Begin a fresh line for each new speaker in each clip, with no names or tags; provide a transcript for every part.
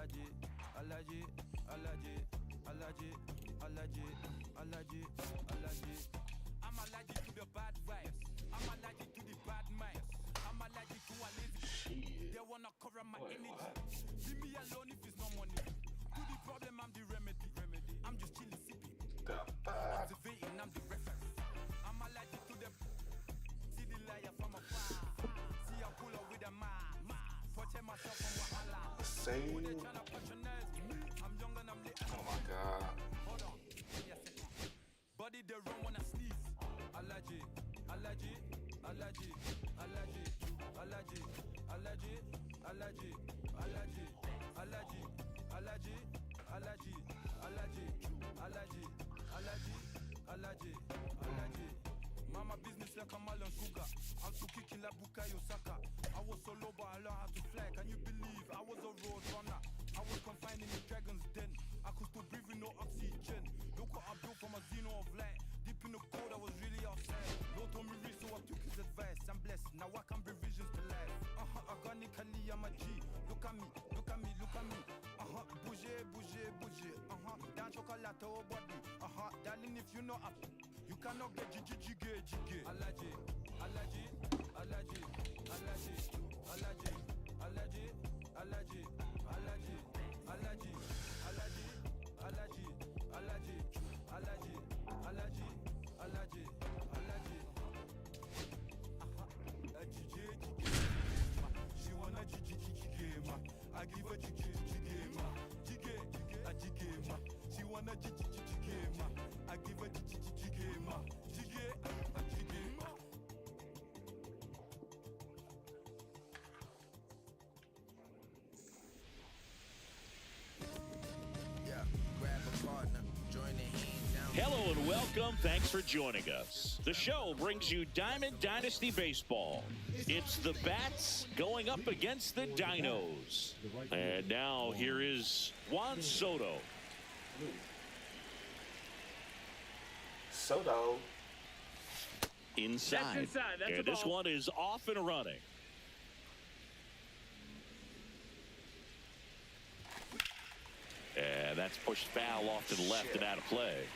allergic, allergic, allergic, allergic, allergic, allergic, allergic. I'm allergic to the bad vibes. I'm allergic to the bad minds. I'm allergic to a lazy. They wanna cover my energy. Leave me alone if it's no money. To the problem, I'm the remedy. I'm just chilling, sipping. Observating, I'm the reference. I'm allergic to the. See the liar from afar. See I pull up with a mask. Protect myself from wahala.
Same.
I'm young and I'm lit.
Oh my god.
Hold on. Body they run when I sneeze. Allergy, allergy, allergy, allergy, allergy, allergy, allergy, allergy, allergy, allergy, allergy, allergy, allergy, allergy, allergy, allergy. Mama business like a Malon Sugar. I'm too kicking like Bukayo Saka. I was so low but I learned how to fly. Can you believe I was a road runner? I was confined in the dragon's den. I could still breathe with no oxygen. Look what I built from a xeno of light. Deep in the cold, I was really outside. Lord told me reach, so I took his advice. I'm blessed, now I can bring visions to life. Organically, I'm a G. Look at me, look at me, look at me. Bouger, bouger, bouger. Down chocolate or body. Darling, if you know you cannot get jiggy. Allergy, allergy, allergy, allergy, allergy, allergy, allergy, allergy, allergy, allergy, allergy, allergy, allergy, allergy, allergy, allergy. She wanna jiggy, I give her jiggy, she wanna jiggy, I give her jiggy,
Hello and welcome. Thanks for joining us. The show brings you Diamond Dynasty Baseball. It's the Bats going up against the Dinos. And now here is Juan Soto.
Soto.
Inside.
That's inside. That's
and this one is off and running. And that's pushed foul off to the left and out of play.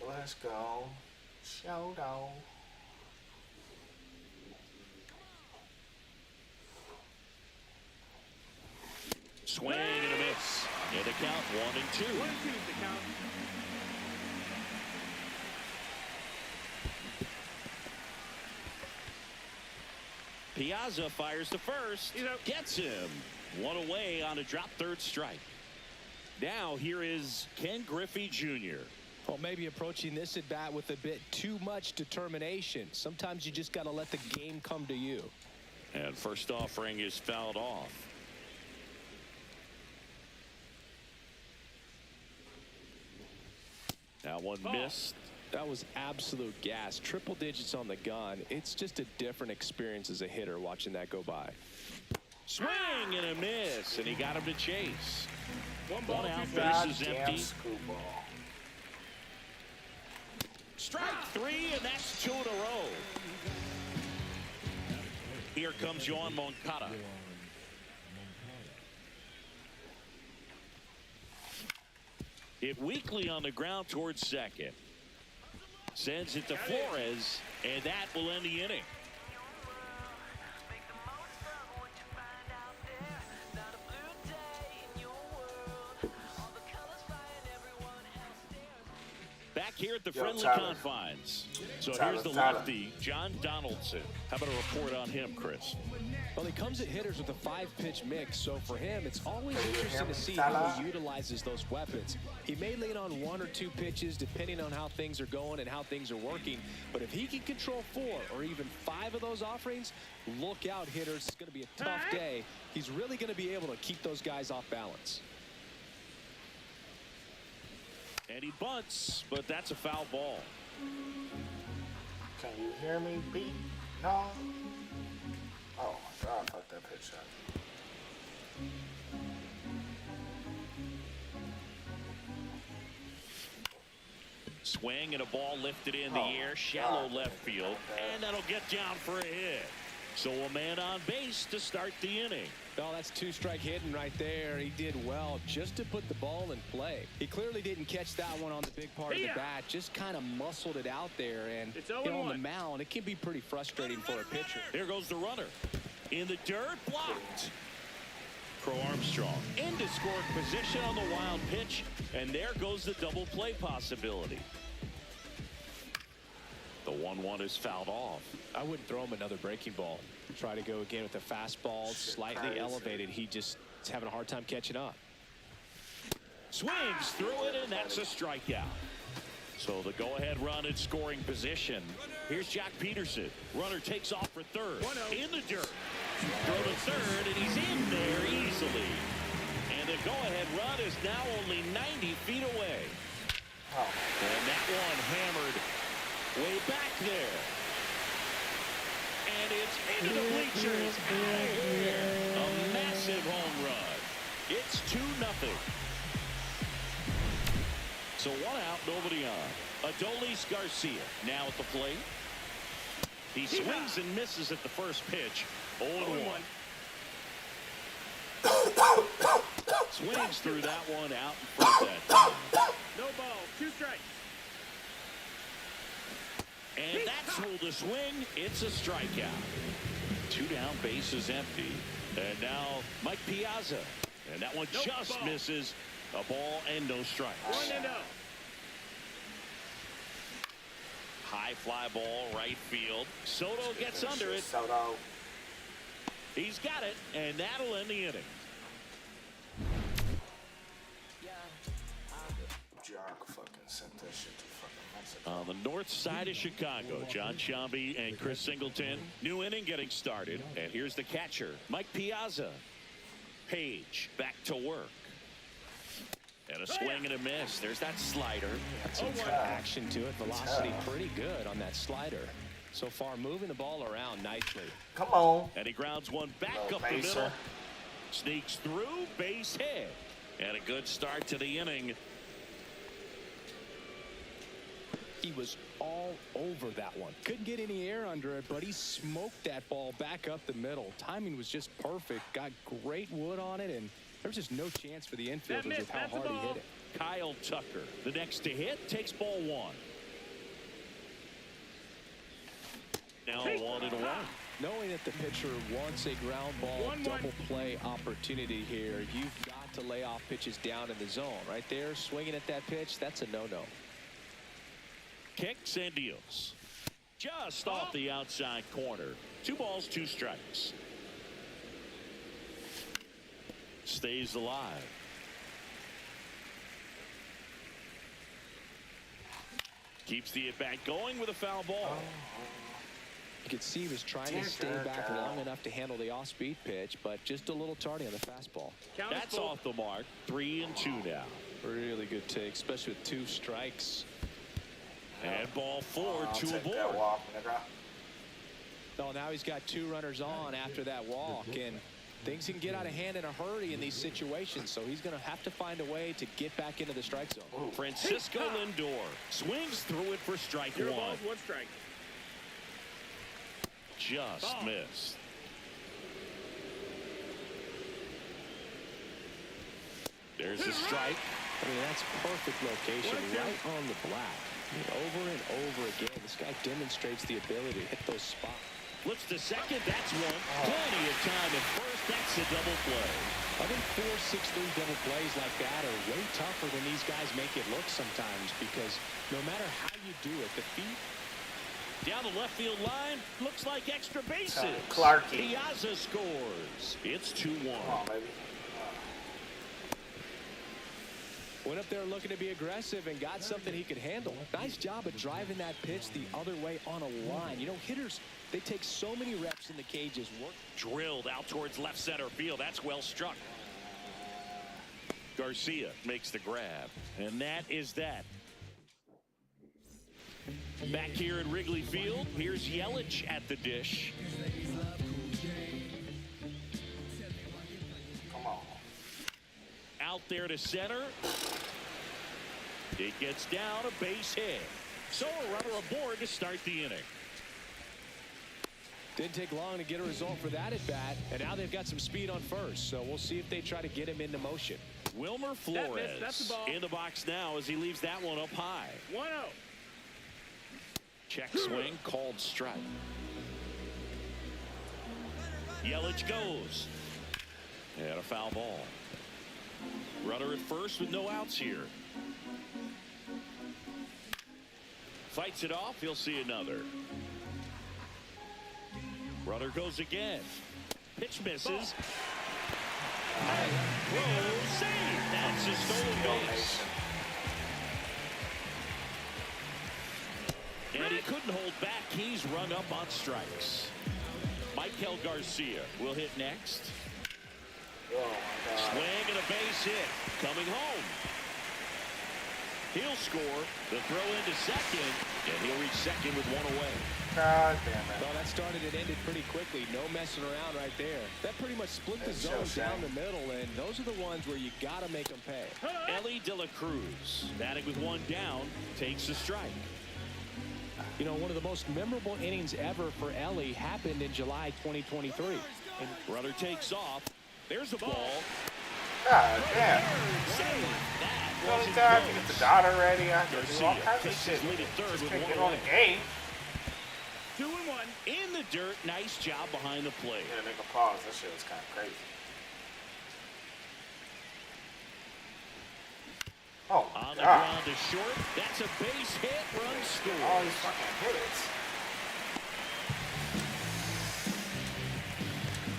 Let's go. Soto.
Swing and a miss. And the count 1-2.
1-2 is the count.
Piazza fires to first. Gets him. One away on a drop third strike. Now here is Ken Griffey Jr.
Well, maybe approaching this at bat with a bit too much determination. Sometimes you just got to let the game come to you.
And first offering is fouled off. Now one missed.
That was absolute gas. Triple digits on the gun. It's just a different experience as a hitter watching that go by.
Swing and a miss, and he got him to chase.
One
out, base is empty.
Screwball.
Strike three, and that's 2 in a row. Here comes Yohan Moncada. Hit weakly on the ground towards second. Sends it to Flores, and that will end the inning. Back here at the friendly confines. So here's the lefty, John Donaldson. How about a report on him, Chris?
Well, he comes at hitters with a 5-pitch mix, so for him, it's always interesting to see how he utilizes those weapons. He may lean on 1 or 2 pitches depending on how things are going and how things are working, but if he can control 4 or even 5 of those offerings, look out, hitters. It's going to be a tough day. He's really going to be able to keep those guys off balance.
And he bunts, but that's a foul ball.
Can you hear me, B? No? Oh my God, fuck that pitch up.
Swing and a ball lifted in the air, shallow left field, and that'll get down for a hit. So a man on base to start the inning.
Oh, that's two-strike hitting right there. He did well just to put the ball in play. He clearly didn't catch that one on the big part of the bat. Just kind of muscled it out there. And on the mound, it can be pretty frustrating for a pitcher.
Here goes the runner. In the dirt, blocked. Crow Armstrong into scoring position on the wild pitch. And there goes the double play possibility. The 1-1 is fouled off.
I wouldn't throw him another breaking ball. Try to go again with the fastball, slightly elevated. He just is having a hard time catching up.
Swings through it, and that's a strikeout. So the go-ahead run in scoring position. Here's Jack Peterson. Runner takes off for third. In the dirt. Throw to third, and he's in there easily. And the go-ahead run is now only 90 feet away. And that one hammered way back there. And it's into the bleachers. Out of here. A massive home run. It's 2-0. So one out, nobody on. Adolis Garcia now at the plate. He swings and misses at the first pitch. 0-1. Swings through that one out in front that time.
No ball, 2 strikes.
And that's who the swing. It's a strikeout. 2 down, bases empty. And now Mike Piazza. And that one just misses. A ball and no strikes.
1-0.
High fly ball, right field. Soto gets under it.
Soto.
He's got it, and that'll end the inning.
Jock fucking sent that shit to fucking Mexico.
On the north side of Chicago, John Sciambi and Chris Singleton. New inning getting started. And here's the catcher, Mike Piazza. Page back to work. And a swing and a miss. There's that slider.
That's some action to it. Velocity pretty good on that slider. So far, moving the ball around nicely.
Come on.
And he grounds one back
No,
up the
baser.
middle. Sneaks through, base hit. And a good start to the inning.
He was all over that one. Couldn't get any air under it, but he smoked that ball back up the middle. Timing was just perfect. Got great wood on it, and there's just no chance for the infielders with how hard he hit it.
Kyle Tucker, the next to hit, takes ball 1. Now 1-1.
Knowing that the pitcher wants a ground ball double play opportunity here, you've got to lay off pitches down in the zone. Right there, swinging at that pitch, that's a no-no.
Kicks and deals. Just off the outside corner. 2 balls, 2 strikes. Stays alive. Keeps the at-bat going with a foul ball.
You could see he was trying to stay back long enough to handle the off-speed pitch, but just a little tardy on the fastball.
That's off the mark. 3-2 now.
Really good take, especially with 2 strikes.
And ball 4,
I'll
2
take that
aboard.
walk, nigga.
Oh, now he's got 2 runners on after that walk, and things can get out of hand in a hurry in these situations, so he's going to have to find a way to get back into the strike zone.
Francisco Lindor swings through it for strike 1.
1 strike.
Just missed. There's the strike.
I mean, that's perfect location, right on the black. Over and over again, this guy demonstrates the ability to hit those spots.
Flips to second. That's one. Plenty of time at first. That's a double play.
I think 4-6-3 double plays like that are way tougher than these guys make it look sometimes, because no matter how you do it, the feet
down the left field line, looks like extra bases.
Clarkie.
Piazza scores. It's 2-1.
Come on, baby.
Went up there looking to be aggressive and got something he could handle. Nice job of driving that pitch the other way on a line. You know, hitters, they take so many reps in the cages.
Drilled out towards left center field. That's well struck. Garcia makes the grab. And that is that. Back here at Wrigley Field, here's Yelich at the dish.
Come on.
Out there to center. It gets down, a base hit. So a runner aboard to start the inning.
Didn't take long to get a result for that at bat, and now they've got some speed on first, so we'll see if they try to get him into motion.
Wilmer Flores
that's the ball.
in the box now as he leaves that one up high.
1-0.
Check swing, called strike. Yelich goes. And a foul ball. Runner at first with no outs here. Fights it off. He'll see another. Runner goes again. Pitch misses. Throw, save. That's a stolen base. And he couldn't hold back. He's run up on strikes. Michael Garcia will hit next.
Oh my God.
Swing and a base hit. Coming home. He'll score. The throw into second. And he'll reach second with one away.
God damn it.
Well, that started and ended pretty quickly. No messing around right there. That pretty much split the zone down the middle, and those are the ones where you got to make them pay.
Ellie De La Cruz, batting with one down, takes a strike.
You know, one of the most memorable innings ever for Ellie happened in July 2023.
And runner takes off. There's the ball.
God damn.
Save. That
Well,
wasn't
I have to
close.
get the dot already. I have to do all
Garcia
kinds of
takes
shit.
his lead at third
Just
with
can't
one
get on
away.
the game.
2-1.
In the dirt, nice job behind the plate.
Yeah, make a pause. That shit was kind of crazy. Oh my
On the
God.
ground to short. That's a base hit. Run score.
All these fucking hits.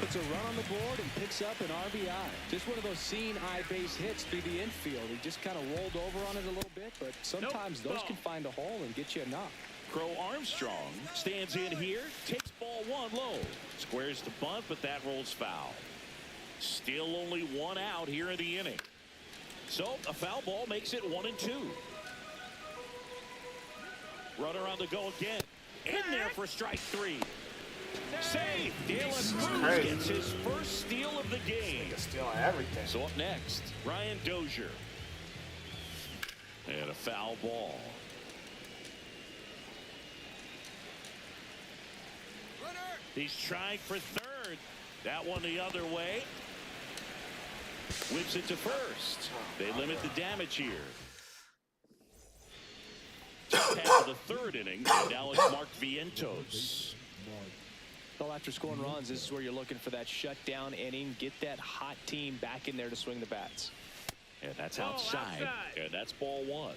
Puts a run on the board and picks up an RBI. Just one of those seeing eye base hits through the infield. He just kind of rolled over on it a little bit, but sometimes those can find a hole and get you a knock.
Crow Armstrong stands in here, takes ball one low. Squares the bunt, but that rolls foul. Still only one out here in the inning. So a foul ball makes it 1-2. Runner on the go again. In there for strike three. Save. De La Cruz gets his first steal of the game.
Nigga stealing everything.
So up next, Ryan Dozier. And a foul ball. He's trying for third. That one the other way. Whips it to first. They limit the damage here. Half of the third inning. And now it's Mark Vientos.
Well, after scoring runs, this is where you're looking for that shutdown inning. Get that hot team back in there to swing the bats.
And that's outside. And that's ball one.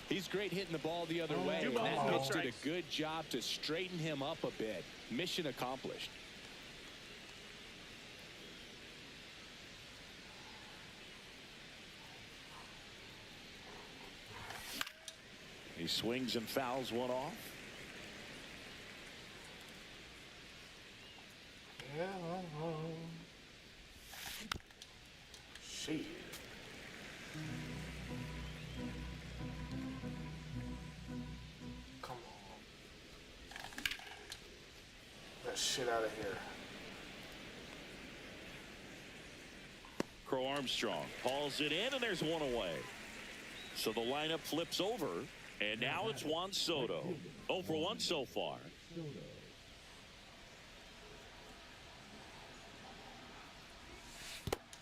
He's great hitting the ball the other way, and that pitch did a good job to straighten him up a bit. Mission accomplished.
He swings and fouls one off.
Yeah. Shit. Come on. Get that shit out of here.
Crow Armstrong hauls it in, and there's one away. So the lineup flips over, and now it's Juan Soto. 0 for 1 so far.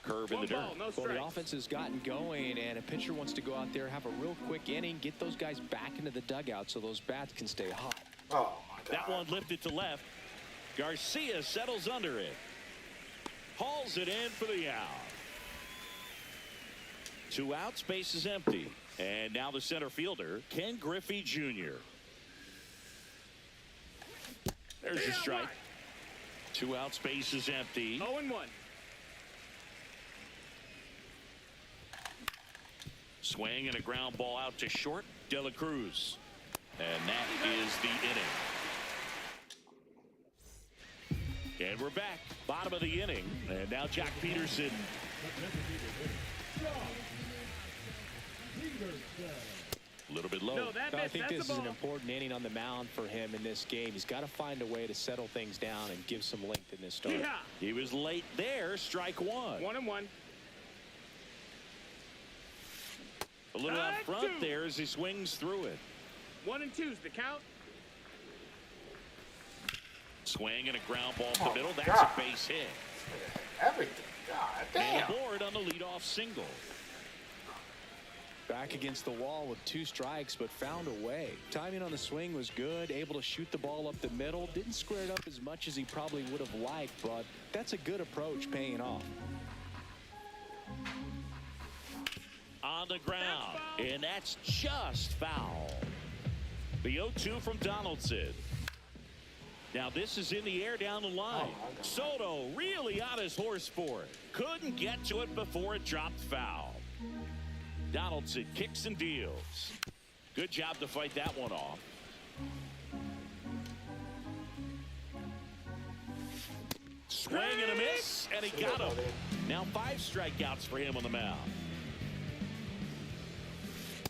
Curve in the dirt.
Well, the offense has gotten going, and a pitcher wants to go out there, have a real quick inning, get those guys back into the dugout so those bats can stay hot.
Oh my God.
That one lifted to left. Garcia settles under it. Hauls it in for the out. 2 outs, base is empty. And now the center fielder, Ken Griffey Jr. There's your strike. 2 outs, base is empty.
0-1.
Swing and a ground ball out to short. De La Cruz. And that is the inning. And we're back. Bottom of the inning. And now Jack Peterson. A little bit low.
No,
I think this is an important inning on the mound for him in this game. He's got to find a way to settle things down and give some length in this start.
Yeah.
He was late there. Strike one.
1-1.
A little out front there as he swings through it.
1 and 2's the count.
Swing and a ground ball to the middle. That's
God.
a base hit.
Everything. God
And
damn.
a board on the leadoff single.
Back against the wall with 2 strikes, but found a way. Timing on the swing was good, able to shoot the ball up the middle. Didn't square it up as much as he probably would have liked, but that's a good approach paying off.
On the ground, and that's just foul. The 0-2 from Donaldson. Now this is in the air down the line. Soto really on his horse for it. Couldn't get to it before it dropped foul. Donaldson kicks and deals. Good job to fight that one off. Swing and a miss, and he got him. Now 5 strikeouts for him on the mound.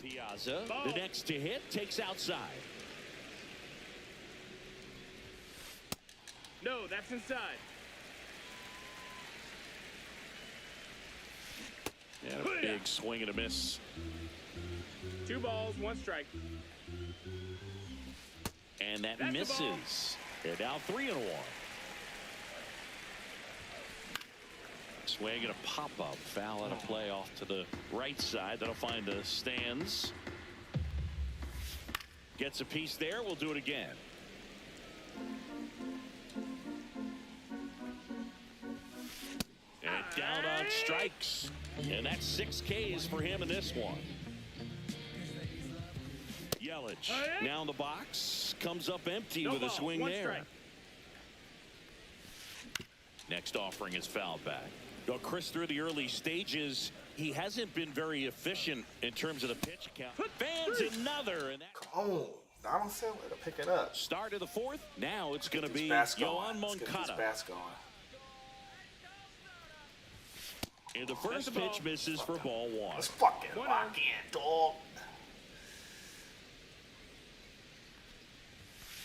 Piazza, the next to hit, takes outside.
No, that's inside.
And a big swing and a miss.
2 balls, 1 strike.
And that
That's
misses. They're now 3-1. Swing and a pop-up. Foul out of play off to the right side. That'll find the stands. Gets a piece there. We'll do it again. And down on strikes. And that's 6 Ks for him in this one. Yelich now in the box. Comes up empty with a swing there.
Strike.
Next offering is fouled back. Though Chris, through the early stages, he hasn't been very efficient in terms of the pitch count. Fans another. And that
Oh, Donaldson, let him pick it up.
start of the 4th. Now it's going to be
Bats going.
Yohan
Let's get these
Moncada.
bats going.
And the first pitch misses for ball 1.
Let's fucking lock in, dog.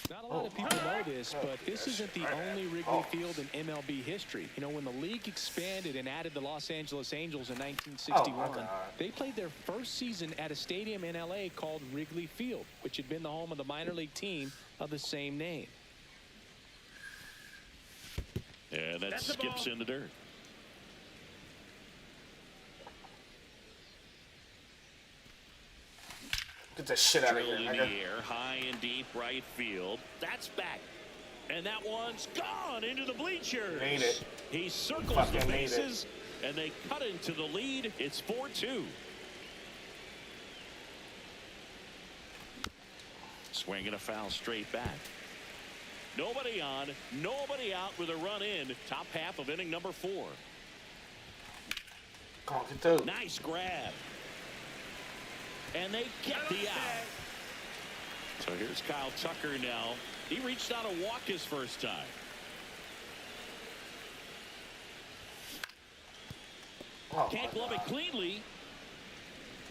Not a lot of people know this, but this isn't the only Wrigley Field in MLB history. You know, when the league expanded and added the Los Angeles Angels in 1961, they played their first season at a stadium in L.A. called Wrigley Field, which had been the home of the minor league team of the same name.
And that skips in the dirt.
Get that shit out of
Drill
here,
in
nigga.
the air, high and deep right field. That's back. And that one's gone into the bleachers.
Need it.
He circles
Fucking
the
need
bases, and they cut into the lead. It's 4-2. Swing and a foul straight back. Nobody on, nobody out with a run in. Top half of inning number 4.
Come on, get through.
Nice grab. And they get the out. So here's Kyle Tucker now. He reached out to walk his first time.
Oh,
Can't glove it cleanly.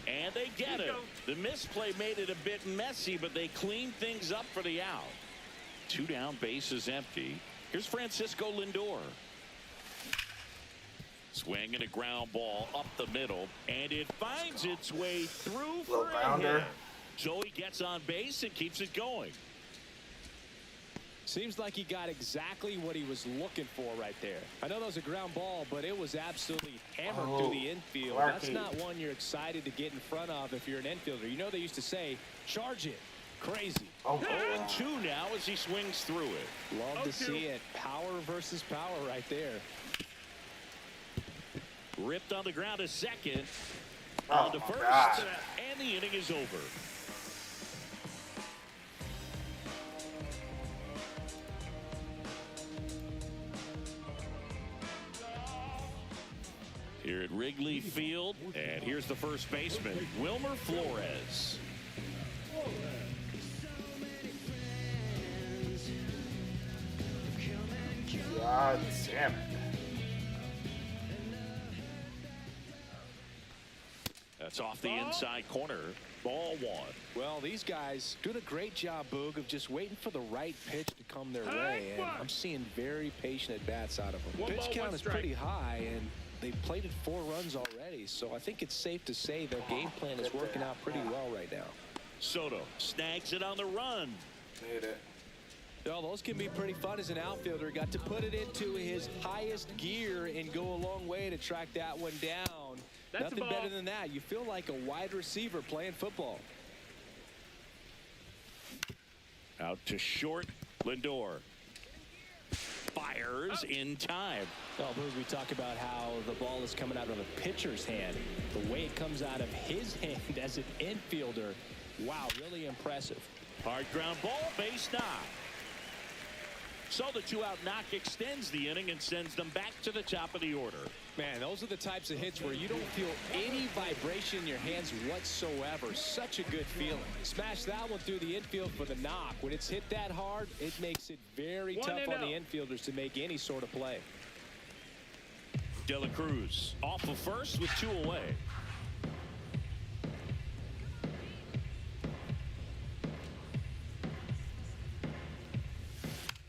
And they get it. The misplay made it a bit messy, but they cleaned things up for the out. 2 down, bases empty. Here's Francisco Lindor. Swing and a ground ball up the middle, and it finds its way through for a hit. So he gets on base and keeps it going.
Seems like he got exactly what he was looking for right there. I know that was a ground ball, but it was absolutely hammered through the infield. That's not one you're excited to get in front of if you're an infielder. You know they used to say, charge it. Crazy.
0-2 now as he swings through it.
Love to see it. Power versus power right there.
Ripped on the ground to second.
Oh,
On to first.
God.
And the inning is over. Here at Wrigley Field, and here's the first baseman, Wilmer Flores.
God damn it.
That's off the inside corner. Ball 1.
Well, these guys doing a great job, Boog, of just waiting for the right pitch to come their way. And I'm seeing very patient at-bats out of them. Pitch count is pretty high, and they've plated 4 runs already, so I think it's safe to say their game plan is working out pretty well right now.
Soto snags it on the run.
Made it.
Well, those can be pretty fun as an outfielder. Got to put it into his highest gear and go a long way to track that one down.
That's
Nothing better than that. You feel like a wide receiver playing football.
Out to short. Lindor fires in time.
Well, Bruce, we talk about how the ball is coming out of a pitcher's hand. The way it comes out of his hand as an infielder, wow, really impressive.
Hard ground ball, base knock. So the 2-out knock extends the inning and sends them back to the top of the order.
Man, those are the types of hits where you don't feel any vibration in your hands whatsoever. Such a good feeling. Smash that one through the infield for the knock. When it's hit that hard, it makes it very tough on the infielders to make any sort of play.
De La Cruz off of first with 2 away.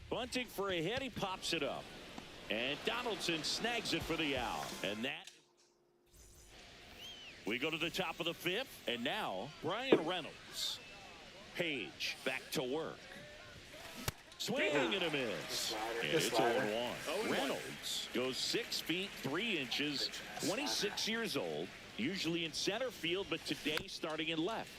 Bunting for a hit, he pops it up. And Donaldson snags it for the out. And that. We go to the top of the 5th. And now, Brian Reynolds. Page back to work. Swing and a miss. And it's 0-1. Reynolds goes 6 feet 3 inches, 26 years old, usually in center field, but today starting in left.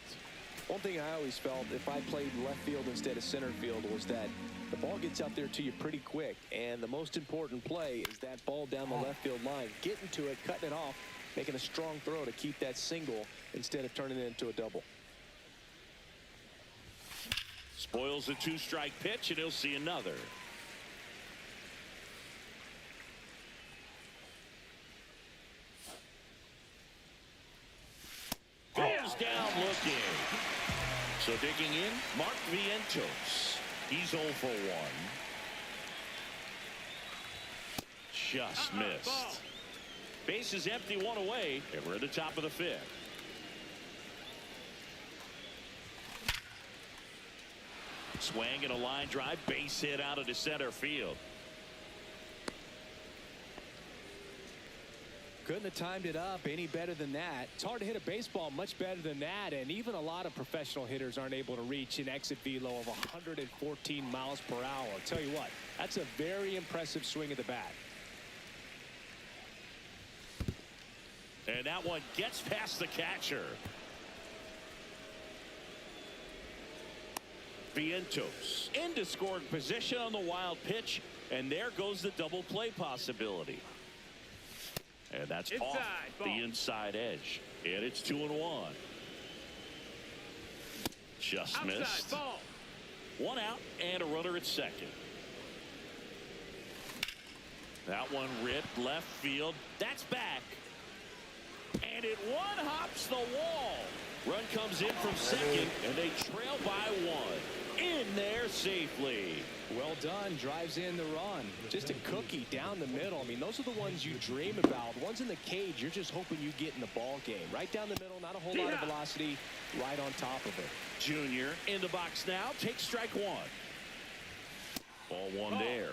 One thing I always felt if I played left field instead of center field was that the ball gets out there to you pretty quick, and the most important play is that ball down the left field line, getting to it, cutting it off, making a strong throw to keep that single instead of turning it into a double.
Spoils a 2-strike pitch, and he'll see another. Goes down looking. So digging in, Mark Vientos. He's 0 for 1. Just missed. Base is empty, 1 away, and we're at the top of the 5th. Swing and a line drive, base hit out of the center field.
Couldn't have timed it up any better than that. It's hard to hit a baseball much better than that, and even a lot of professional hitters aren't able to reach an exit velo of 114 miles per hour. I'll tell you what, that's a very impressive swing of the bat.
And that one gets past the catcher. Vientos into scoring position on the wild pitch, and there goes the double play possibility. And that's off the inside edge. And it's 2-1. Just missed. 1 out and a runner at second. That one ripped left field. That's back. And it one-hops the wall. Run comes in from second, and they trail by 1. In there safely.
Well done. Drives in the run. Just a cookie down the middle. I mean, those are the ones you dream about. Ones in the cage, you're just hoping you get in the ball game. Right down the middle, not a whole lot of velocity, right on top of it.
Junior in the box now. Takes strike 1. Ball 1 there.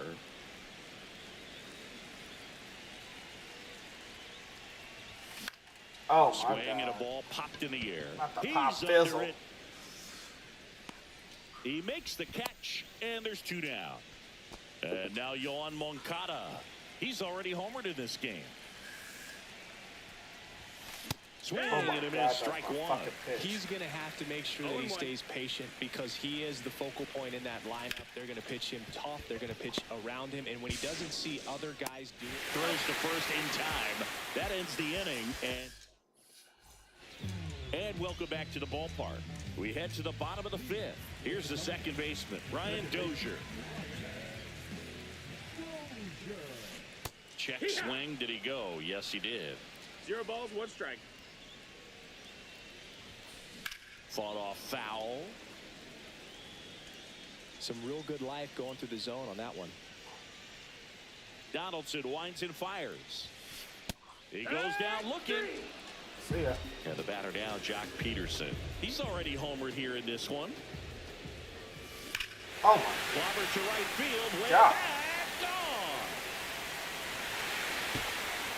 Oh, my
Swing
God.
and a ball popped in the air.
Not the
He's
pop
under
fizzle.
it. He makes the catch, and there's 2 down. And now Yohan Moncada. He's already homered in this game. Swing and a miss, strike 1.
He's going to have to make sure that he stays patient because he is the focal point in that lineup. They're going to pitch him tough. They're going to pitch around him. And when he doesn't see other guys do it,
Throws to first in time. That ends the inning. And welcome back to the ballpark. We head to the bottom of the 5th. Here's the second baseman, Ryan Dozier. Check swing. Did he go? Yes, he did.
0 balls, 1 strike.
Fought off foul.
some real good life going through the zone on that one.
Donaldson winds and fires. He goes down looking.
See ya.
And the batter now, Jock Peterson. He's already homered here in this one.
Oh my.
Clobber to right field. Way
Yeah.
back.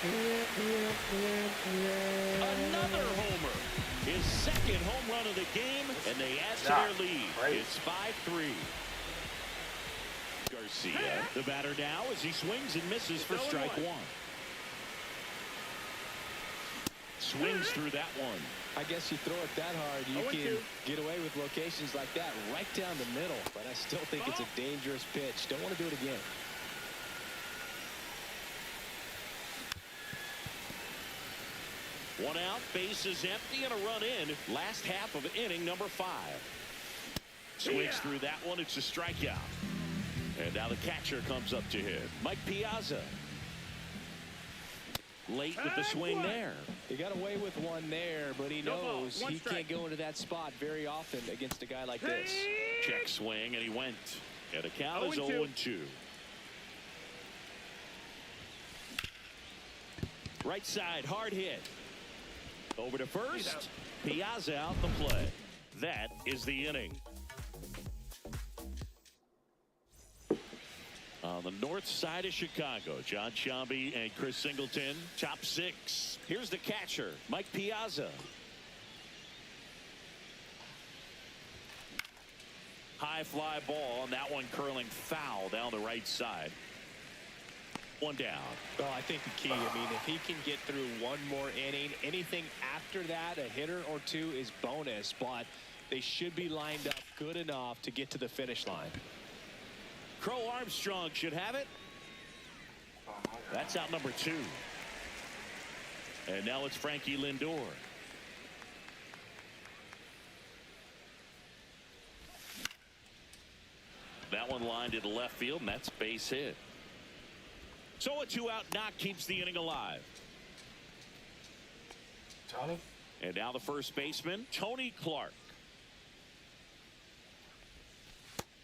Gone. Another homer. His second home run of the game, and they add to their lead. It's 5-3. Garcia, the batter now as he swings and misses for strike one. Swings through that one.
I guess you throw it that hard, you can get away with locations like that right down the middle. But I still think it's a dangerous pitch. Don't want to do it again.
One out, bases empty, and a run in. Last half of inning number 5. Swings through that one. It's a strikeout. And now the catcher comes up to hit. Mike Piazza. Late with the swing there.
He got away with one there, but he knows he can't go into that spot very often against a guy like this.
Check swing, and he went. And the count is 0-2. Right side, hard hit. Over to first. Piazza out the play. That is the inning. On the north side of Chicago, John Shambi and Chris Singleton, top 6. Here's the catcher, Mike Piazza. High fly ball, and that one curling foul down the right side. One down.
Well, I think the key, I mean, if he can get through one more inning, anything after that, a hitter or two is bonus, but they should be lined up good enough to get to the finish line.
Crow Armstrong should have it. That's out number 2. And now it's Frankie Lindor. That one lined to the left field, and that's base hit. So a 2-out knock keeps the inning alive.
Tony?
And now the first baseman, Tony Clark.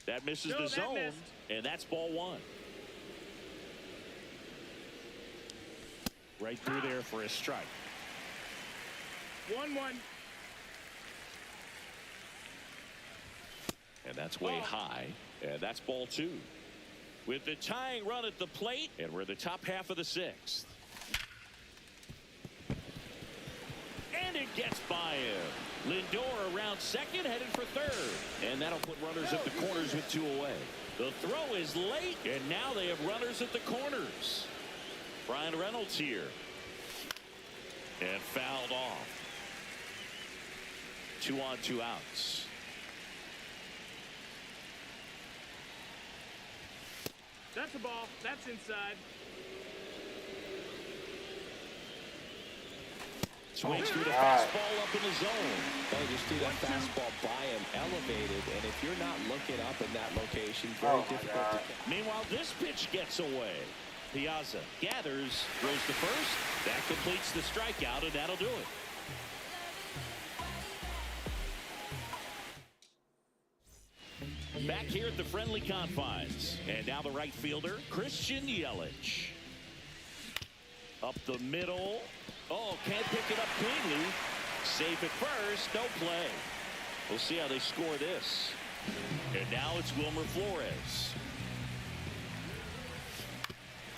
That misses the zone, and that's ball 1. Right through there for a strike.
1-1.
And that's way high, and that's ball 2. With the tying run at the plate, and we're the top half of the 6th. And it gets by him. Lindor around second, headed for third. And that'll put runners at the corners with 2 away. The throw is late, and now they have runners at the corners. Brian Reynolds here. And fouled off. 2 on, 2 outs.
That's a ball. That's inside.
Swings through the fastball up in the zone.
They just threw that fastball by him, elevated, and if you're not looking up in that location, very difficult to catch.
Meanwhile, this pitch gets away. Piazza gathers, throws to first. That completes the strikeout, and that'll do it. Back here at the friendly confines. And now the right fielder, Christian Yelich. Up the middle. Oh, can't pick it up cleanly. Safe at first, no play. We'll see how they score this. And now it's Wilmer Flores.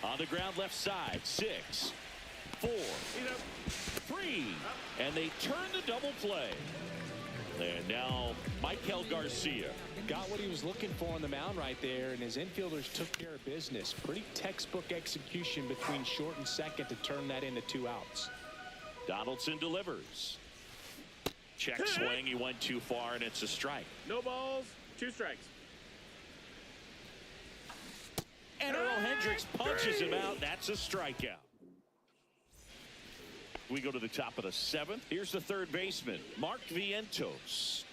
On the ground left side, 6, 4, 3. And they turn the double play. And now Michael Garcia.
Got what he was looking for on the mound right there, and his infielders took care of business. Pretty textbook execution between short and second to turn that into 2 outs.
Donaldson delivers. Check swing. He went too far, and it's a strike.
No balls, 2 strikes.
And Earl Hendricks punches him out. That's a strikeout. We go to the top of the 7th. Here's the third baseman, Mark Vientos.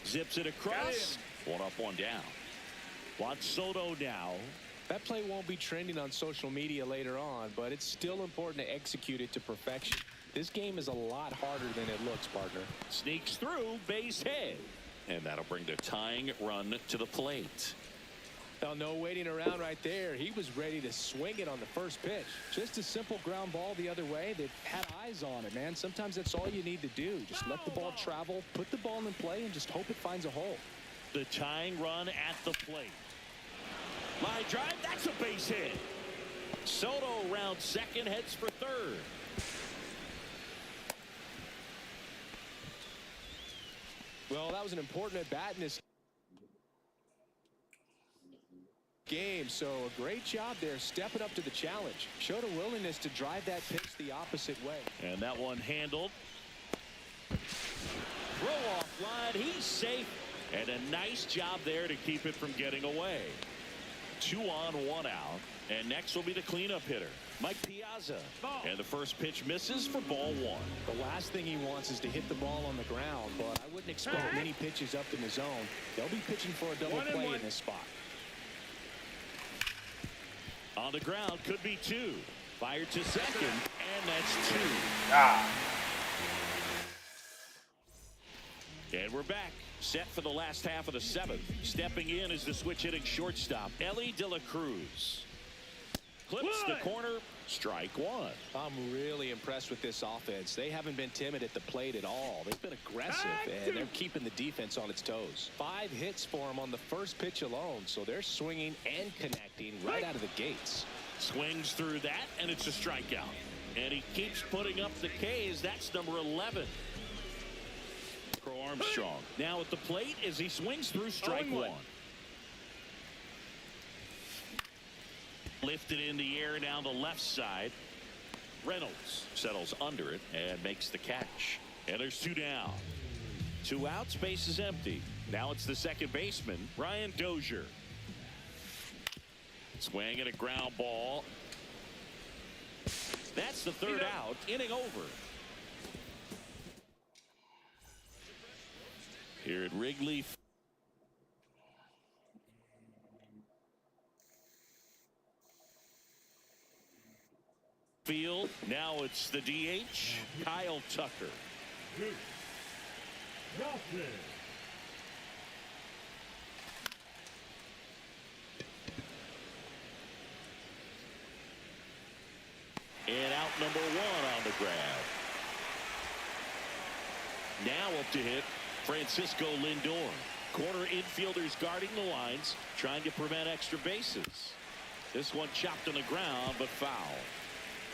Zips it across. 1 up, 1 down. Juan Soto now.
That play won't be trending on social media later on, but it's still important to execute it to perfection. This game is a lot harder than it looks, partner.
Sneaks through, base hit. And that'll bring the tying run to the plate.
Now, no waiting around right there. He was ready to swing it on the first pitch. Just a simple ground ball the other way. They've had eyes on it, man. Sometimes that's all you need to do. Just let the ball travel, put the ball in play, and just hope it finds a hole.
The tying run at the plate. Line drive, that's a base hit. Soto round second, heads for third.
Well, that was an important at-bat in this game, so a great job there stepping up to the challenge. Showed a willingness to drive that pitch the opposite way.
And that one handled. Throw off line, he's safe. And a nice job there to keep it from getting away. 2 on, 1 out. And next will be the cleanup hitter, Mike Piazza. And the first pitch misses for ball 1.
The last thing he wants is to hit the ball on the ground, but I wouldn't expect many pitches up in the zone. They'll be pitching for a double play in this spot.
On the ground, could be 2. Fired to second, and that's 2.
Ah.
And we're back. Set for the last half of the 7th. Stepping in is the switch hitting shortstop, Ellie De La Cruz. Clips the corner. Strike 1.
I'm really impressed with this offense. They haven't been timid at the plate at all. They've been aggressive, and they're keeping the defense on its toes. 5 hits for them on the first pitch alone, so they're swinging and connecting right out of the gates.
Swings through that, and it's a strikeout. And he keeps putting up the Ks. That's number 11. Crow Armstrong now at the plate as he swings through strike 1. Lifted in the air down the left side. Reynolds settles under it and makes the catch. And there's 2 down. 2 outs, base is empty. Now it's the second baseman, Brian Dozier. Swing and a ground ball. That's the 3rd out, inning over. Here at Wrigley Field. Now it's the DH, Kyle Tucker. And out number 1 on the grab. Now up to hit Francisco Lindor. Corner infielders guarding the lines, trying to prevent extra bases. This one chopped on the ground, but foul.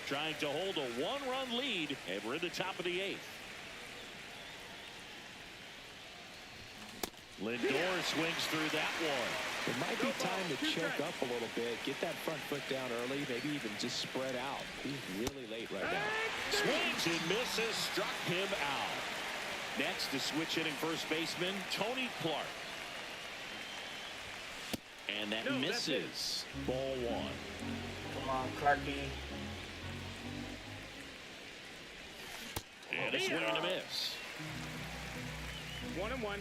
Trying to hold a 1-run lead, and we're in the top of the 8th. Lindor swings through that one.
It might be time to choke up a little bit, get that front foot down early, maybe even just spread out. He's really late right now.
Swings and misses, struck him out. Next is switch hitting first baseman Tony Clark. And that misses. Ball 1.
Come on, Clarky.
And a swing and a miss.
1-1.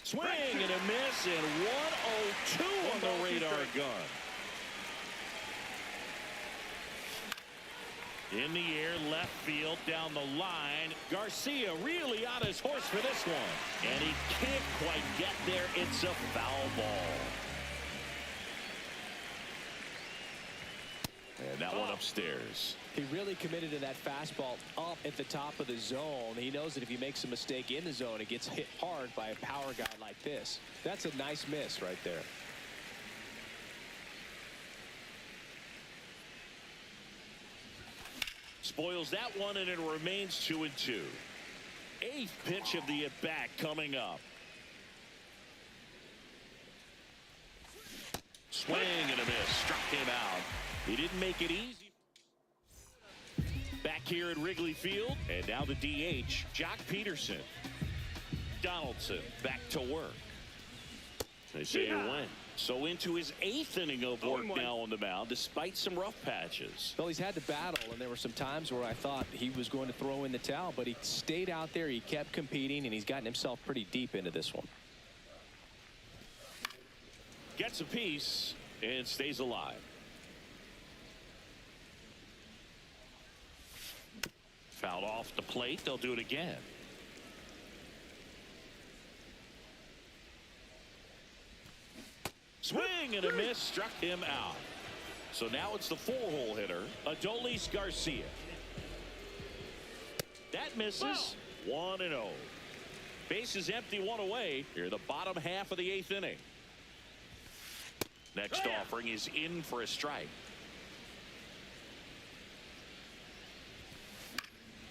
Swing and a miss, and 102 on the radar gun. In the air, left field, down the line. Garcia really on his horse for this one. And he can't quite get there. It's a foul ball. And that one upstairs.
He really committed to that fastball up at the top of the zone. He knows that if he makes a mistake in the zone, it gets hit hard by a power guy like this. That's a nice miss right there.
Spoils that one, and it remains 2-2. 8th pitch of the at-bat coming up. Swing and a miss. Struck him out. He didn't make it easy. Back here at Wrigley Field, and now the DH, Jock Peterson. Donaldson back to work. They say it went. So into his 8th inning of work now on the mound, despite some rough patches.
Well, he's had to battle, and there were some times where I thought he was going to throw in the towel, but he stayed out there, he kept competing, and he's gotten himself pretty deep into this one.
Gets a piece and stays alive. Fouled off the plate. They'll do it again. Swing and a miss, struck him out. So now it's the 4-hole hitter, Adolis Garcia. That misses. 1-0. Bases empty, one away. Here, the bottom half of the 8th inning. Next offering is in for a strike.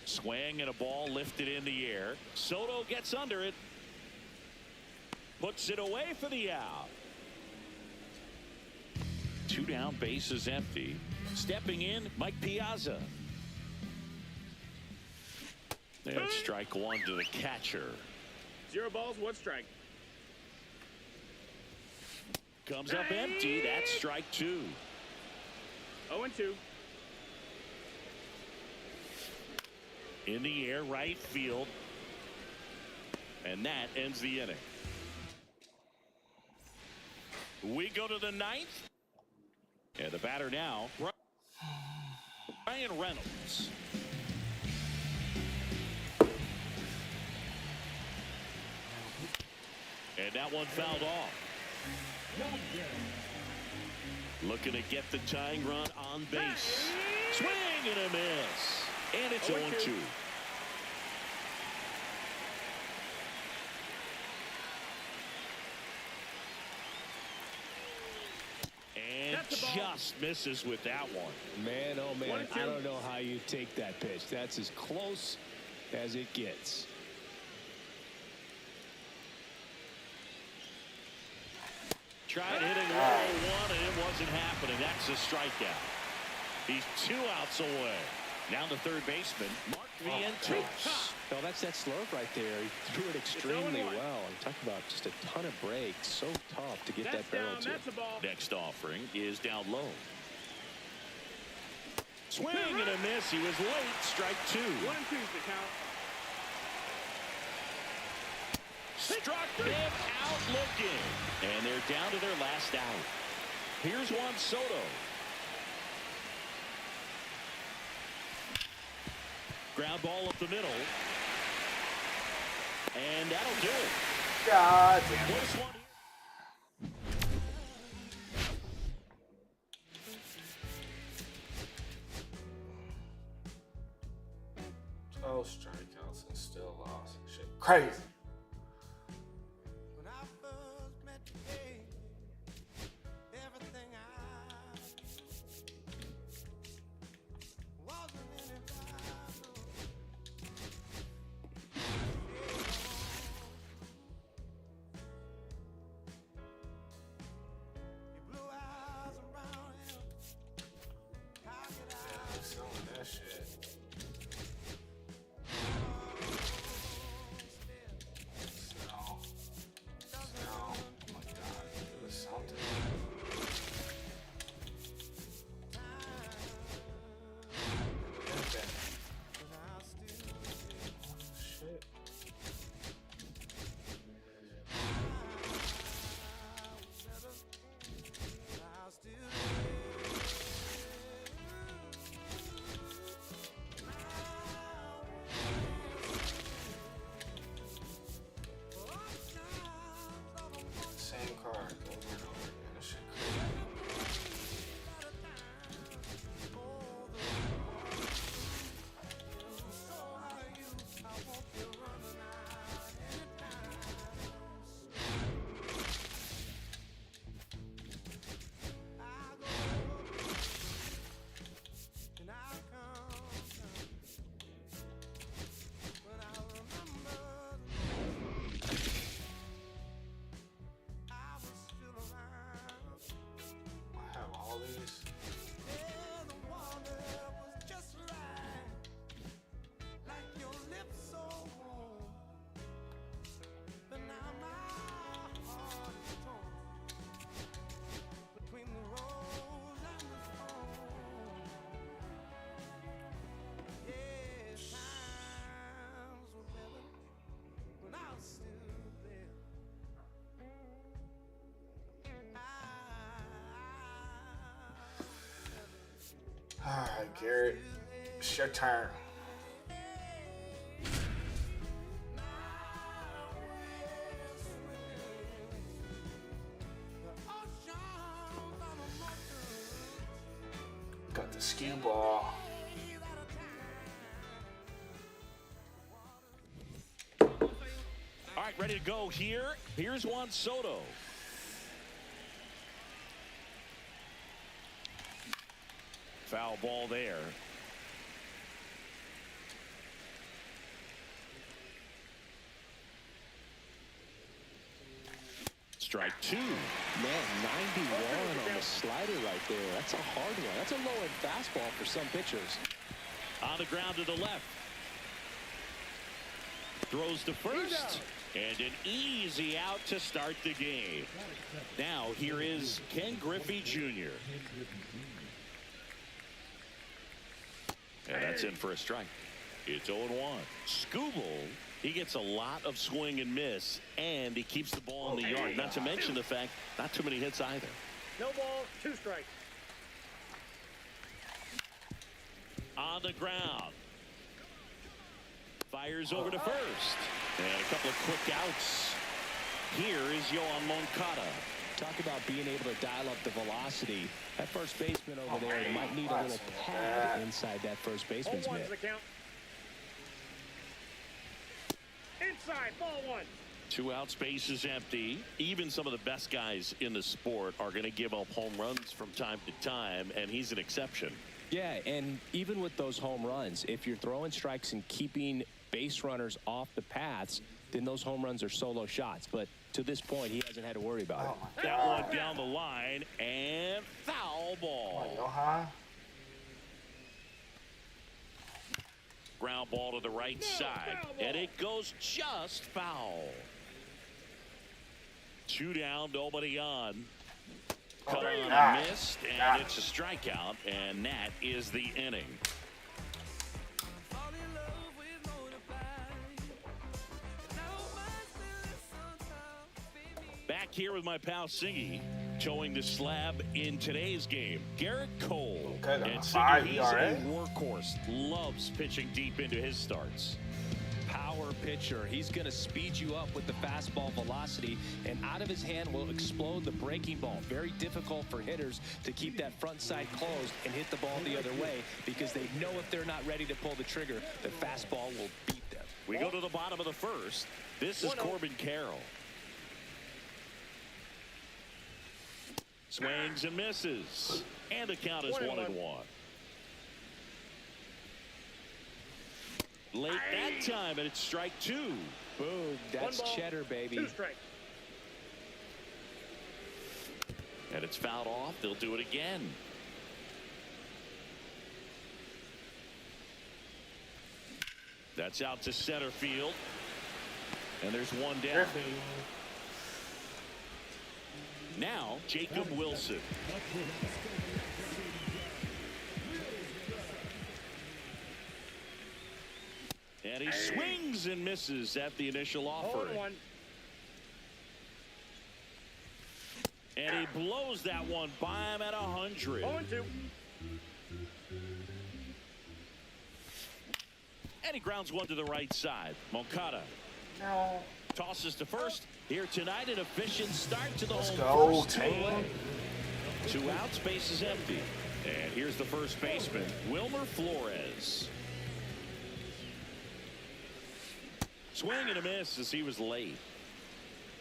Swing and a ball lifted in the air. Soto gets under it. Puts it away for the out. 2 down, bases empty. Stepping in, Mike Piazza. And strike 1 to the catcher.
0 balls, 1 strike.
Comes up empty. That's strike 2.
0-2.
In the air, right field. And that ends the inning. We go to the 9th. And the batter now, Ryan Reynolds. And that one fouled off. Looking to get the tying run on base. Swing and a miss. And it's 0-2. And just misses with that one.
Man, oh man, I don't know how you take that pitch. That's as close as it gets.
Tried hitting low 1 and it wasn't happening. That's a strikeout. He's 2 outs away. Now the third baseman, Mark Vientos.
No, that's that slurve right there. He threw it extremely well. I'm talking about just a ton of breaks. So tough to get that barrel to.
That's a ball.
Next offering is down low. Swing and a miss. He was late. Strike 2.
1-2 the count.
Struck him out looking. And they're down to their last out. Here's Juan Soto. Ground ball up the middle. And that'll do it.
God damn it.
Close one.
Oh, strikeouts and still lost. Shit, crazy.
When I first met you, babe, everything I wasn't in it. Your blue eyes around him. How could I?
I'm selling that shit. Same card over and over again. That shit All right, Garrett, it's your turn. Got the skew ball.
right, ready to go here. Here's Juan Soto. Foul ball there. Strike two.
Man, 91 on the slider right there. That's a hard one. That's a low-end fastball for some pitchers.
On the ground to the left. Throws to first. And an easy out to start the game. Now here is Ken Griffey Jr. And that's in for a strike. It's 0-1. Skubal, he gets a lot of swing and miss, and he keeps the ball in the yard. Not to mention the fact, not too many hits either.
No ball, 2 strikes.
On the ground. Fires over to first. And a couple of quick outs. Here is Yoan Moncada.
Talk about being able to dial up the velocity. That first baseman over there might need a little pad inside that first baseman's mitt.
The count. Inside, ball 1.
2 outs, base is empty. Even some of the best guys in the sport are going to give up home runs from time to time, and he's an exception.
Yeah, and even with those home runs, if you're throwing strikes and keeping base runners off the paths, then those home runs are solo shots. But to this point, he hasn't had to worry about it.
That one down the line, and foul ball. Ground ball to the right side, and it goes just foul. 2 down, nobody on. Cut on and missed, and it's a strikeout, and that is the inning. Back here with my pal Singy, towing the slab in today's game. Garrett Cole.
Okay,
And Singy, he's a workhorse. Loves pitching deep into his starts.
Power pitcher. He's going to speed you up with the fastball velocity, and out of his hand will explode the breaking ball. Very difficult for hitters to keep that front side closed and hit the ball the other way, because they know if they're not ready to pull the trigger, the fastball will beat them.
We go to the bottom of the first. This is Corbin Carroll. Swings and misses. And the count is 1-1. Late that time, and it's strike 2.
Boom. That's cheddar, baby.
2 strikes.
And it's fouled off. They'll do it again. That's out to center field. And there's one down. Now, Jacob Wilson. And he swings and misses at the initial offering. And he blows that one by him at 100.
0-2.
And he grounds one to the right side. Moncada tosses to first. Here tonight, an efficient start to the home first. 2 outs, base is empty. And here's the first baseman, Wilmer Flores. Swing and a miss as he was late.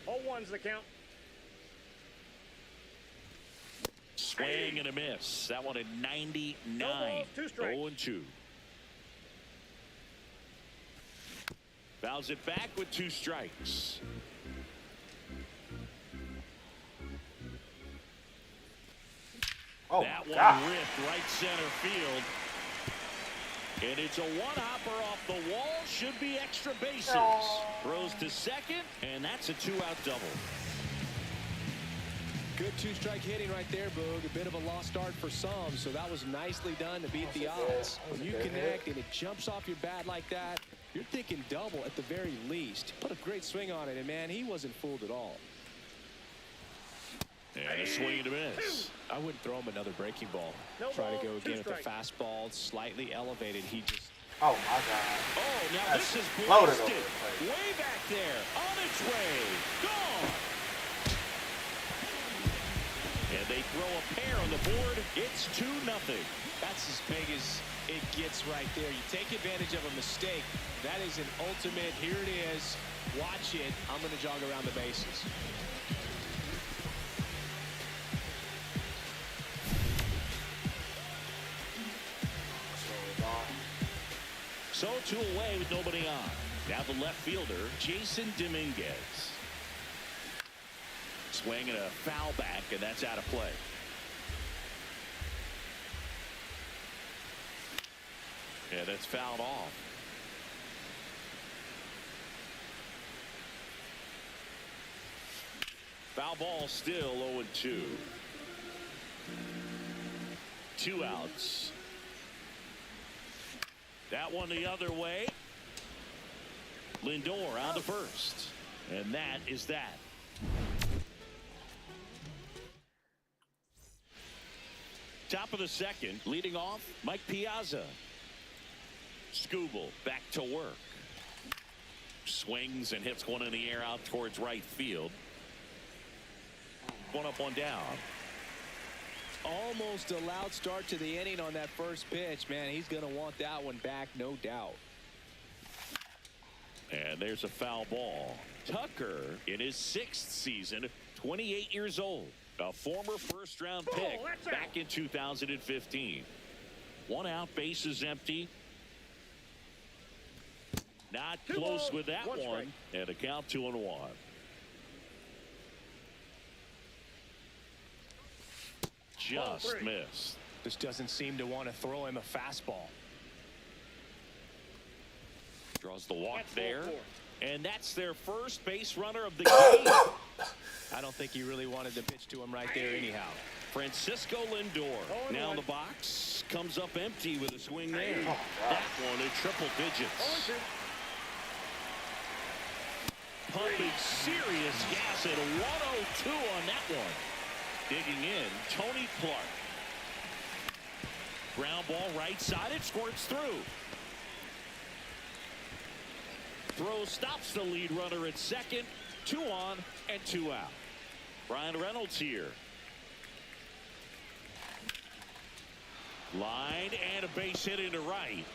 0-1's the count.
Swing and a miss. That one at 99.
No balls, 2 strikes.
0-2. Fouls it back with 2 strikes. That one ripped right center field. And it's a one-hopper off the wall. Should be extra bases. Throws to second, and that's a 2-out double.
Good 2-strike hitting right there, Boog. A bit of a lost start for some, so that was nicely done to beat the odds. When you connect and it jumps off your bat like that, you're thinking double at the very least. Put a great swing on it, and man, he wasn't fooled at all.
And a swing and a miss.
I wouldn't throw him another breaking ball.
No
Try
ball,
to go
2
again with the
strikes.
fastball, slightly elevated. He just...
Oh, my God.
Oh, now
That's
this is
loaded
blasted.
over the plate.
Way back there. On its way. Gone. And they throw a pair on the board. It's 2-0.
That's as big as it gets right there. You take advantage of a mistake. That is an ultimate. Here it is. Watch it. I'm going to jog around the bases.
So 2 away with nobody on. Now the left fielder, Jason Dominguez. Swing and a foul back, and that's out of play. Yeah, that's fouled off. Foul ball still 0-2. 2 outs. That one the other way. Lindor on to first. And that is that. Top of the second, leading off, Mike Piazza. Skubal back to work. Swings and hits one in the air out towards right field. One up, one down.
Almost a loud start to the inning on that first pitch. Man, he's going to want that one back, no doubt.
And there's a foul ball. Tucker in his 6th season, 28 years old. A former first-round pick back in 2015. 1 out, bases empty. Not close with that one. And a count 2-1. Just missed.
Just doesn't seem to want to throw him a fastball.
Draws the walk there. And that's their first base runner of the game.
I don't think he really wanted to pitch to him right there anyhow.
Francisco Lindor now in the box. Comes up empty with a swing there. That one in triple digits. Pumping serious gas at 102 on that one. Digging in, Tony Clark. Ground ball right side, it squirts through. Throw stops the lead runner at second. 2 on and 2 out. Brian Reynolds here. Line and a base hit into right.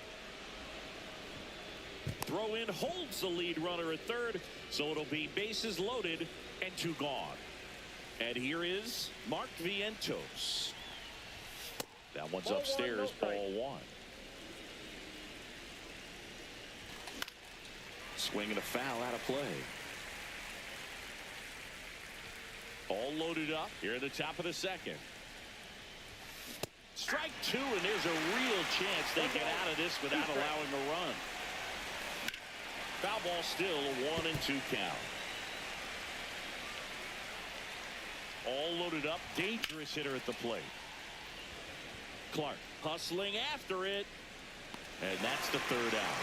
Throw in holds the lead runner at third, so it'll be bases loaded and 2 gone. And here is Mark Vientos. That one's upstairs, ball 1. Swing and a foul out of play. All loaded up here at the top of the second. Strike 2, and there's a real chance they get out of this without allowing a run. Foul ball still a 1 and 2 count. All loaded up, dangerous hitter at the plate. Clark hustling after it, and that's the 3rd out.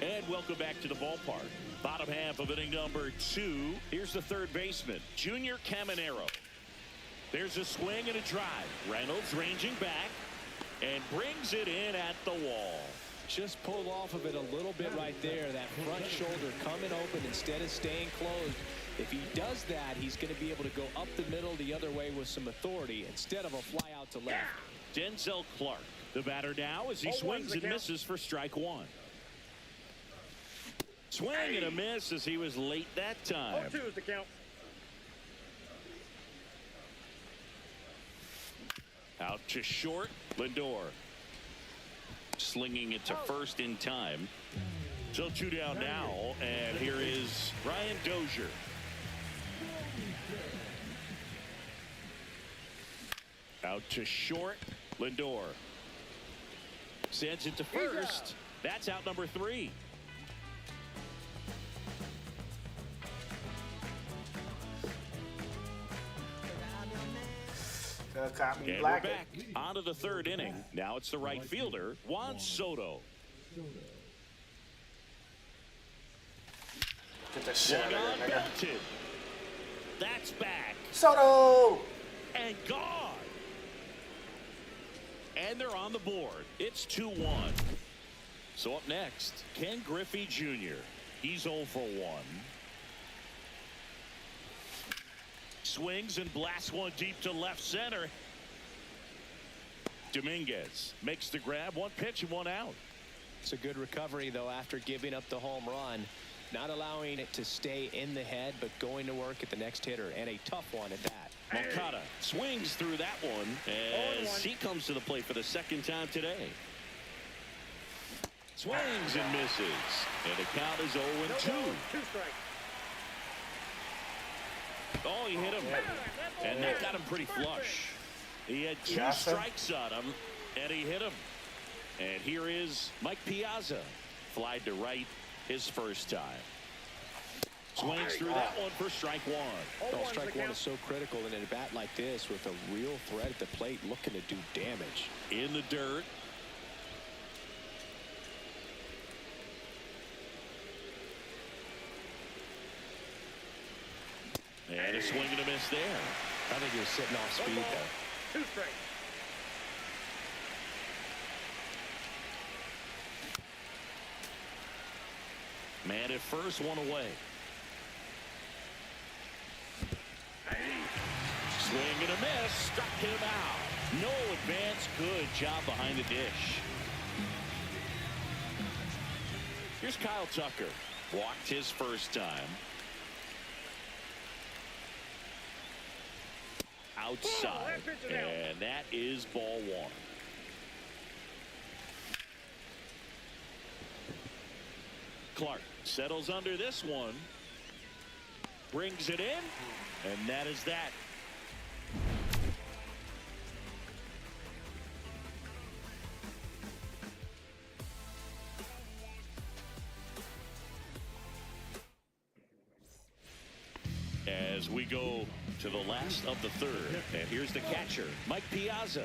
And welcome back to the ballpark. Bottom half of inning number 2. Here's the 3rd baseman, Junior Caminero. There's a swing and a drive. Reynolds ranging back and brings it in at the wall.
Just pulled off of it a little bit right there. That front shoulder coming open instead of staying closed. If he does that, he's going to be able to go up the middle the other way with some authority instead of a fly out to left.
Denzel Clark, the batter now, as he swings and misses for strike 1. Swing and a miss as he was late that time.
0-2 is the count.
Out to short, Lindor. Slinging it to first in time. So 2 down now, and here is Ryan Dozier. Out to short, Lindor. Sends it to first. That's out number 3.
Got me
And we're back onto the 3rd inning. Now it's the right fielder, Juan Soto.
Get that shit out of there, nigga.
Belted. That's back.
Soto!
And gone. And they're on the board. It's 2-1. So up next, Ken Griffey Jr. He's 0 for 1. Swings and blasts one deep to left center. Dominguez makes the grab. One pitch and one out.
It's a good recovery, though, after giving up the home run. Not allowing it to stay in the head, but going to work at the next hitter, and a tough one at that.
Moncada swings through that one as he comes to the plate for the second time today. Swings and misses, and the count is 0-2.
Two strikes.
Oh, he hit him, and that got him pretty flush. He had two strikes on him, and he hit him. And here is Mike Piazza, flied to right his first time. Swings through that one for strike one.
Oh, strike one is so critical in a bat like this with a real threat at the plate looking to do damage.
In the dirt. And a swing and a miss there.
I think he was sitting off speed there.
2 strikes.
Man at first, one away. Swing and a miss. Struck him out. No advance. Good job behind the dish. Here's Kyle Tucker. Walked his first time. Outside. And that is ball one. Clark settles under this one. Brings it in. And that is that. As we go to the last of the third. And here's the catcher, Mike Piazza.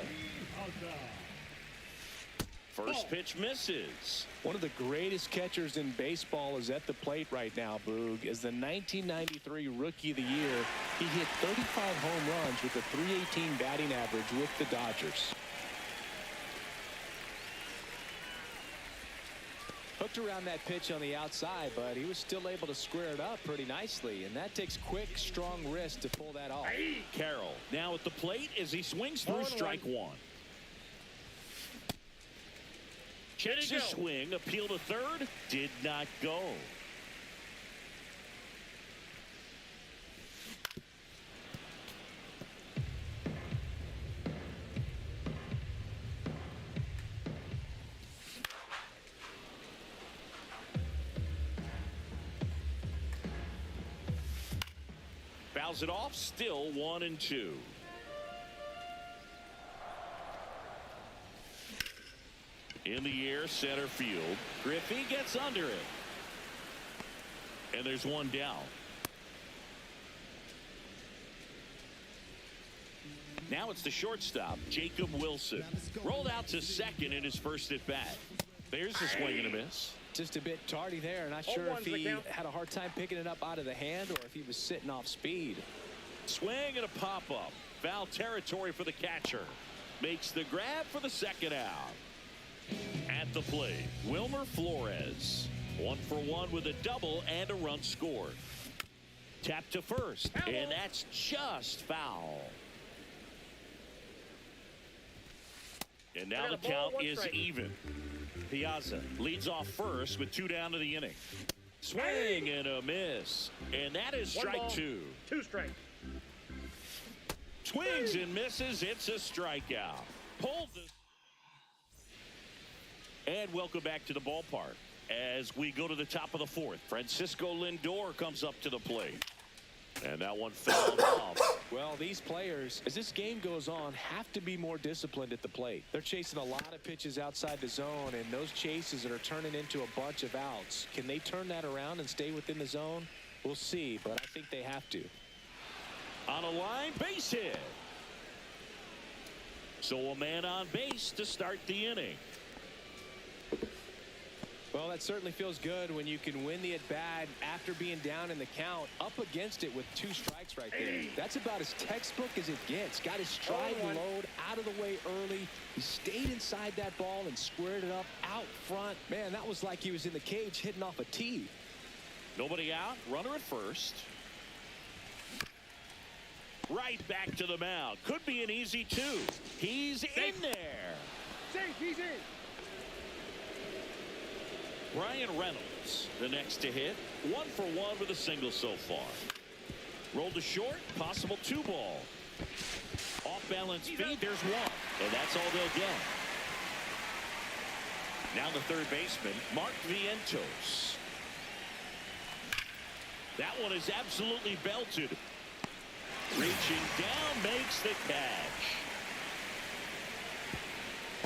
First pitch misses.
One of the greatest catchers in baseball is at the plate right now, Boog. As the 1993 Rookie of the Year, he hit 35 home runs with a .318 batting average with the Dodgers. Hooked around that pitch on the outside, but he was still able to square it up pretty nicely, and that takes quick, strong wrist to pull that off.
Carroll now at the plate as he swings through strike one. Checks his swing, appeal to third, did not go. Fouls it off, still 1-2. In the air, center field. Griffey gets under it. And there's one down. Now it's the shortstop, Jacob Wilson. Rolled out to second in his first at bat. There's a swing and a miss.
Just a bit tardy there. Not sure if he had a hard time picking it up out of the hand or if he was sitting off speed.
Swing and a pop-up. Foul territory for the catcher. Makes the grab for the second out. At the plate, Wilmer Flores. 1 for 1 with a double and a run scored. Tap to first, and that's just foul. And now the count is even. Piazza leads off first with 2 down to the inning. Swing and a miss. And that is strike 2.
2 strikes.
Swings and misses. It's a strikeout. Pulled the... And welcome back to the ballpark. As we go to the top of the fourth, Francisco Lindor comes up to the plate. And that one fouled off.
Well, these players, as this game goes on, have to be more disciplined at the plate. They're chasing a lot of pitches outside the zone, and those chases that are turning into a bunch of outs. Can they turn that around and stay within the zone? We'll see, but I think they have to.
On a line, base hit. So a man on base to start the inning.
Well, that certainly feels good when you can win the at-bat after being down in the count, up against it with 2 strikes right there. That's about as textbook as it gets. Got his stride and load out of the way early. He stayed inside that ball and squared it up out front. Man, that was like he was in the cage hitting off a tee.
Nobody out. Runner at first. Right back to the mound. Could be an easy 2. He's in there.
Safe, he's in.
Ryan Reynolds, the next to hit. 1 for 1 with a single so far. Rolled to short, possible 2 ball. Off balance speed, there's 1. And that's all they'll get. Now the third baseman, Mark Vientos. That one is absolutely belted. Reaching down, makes the catch.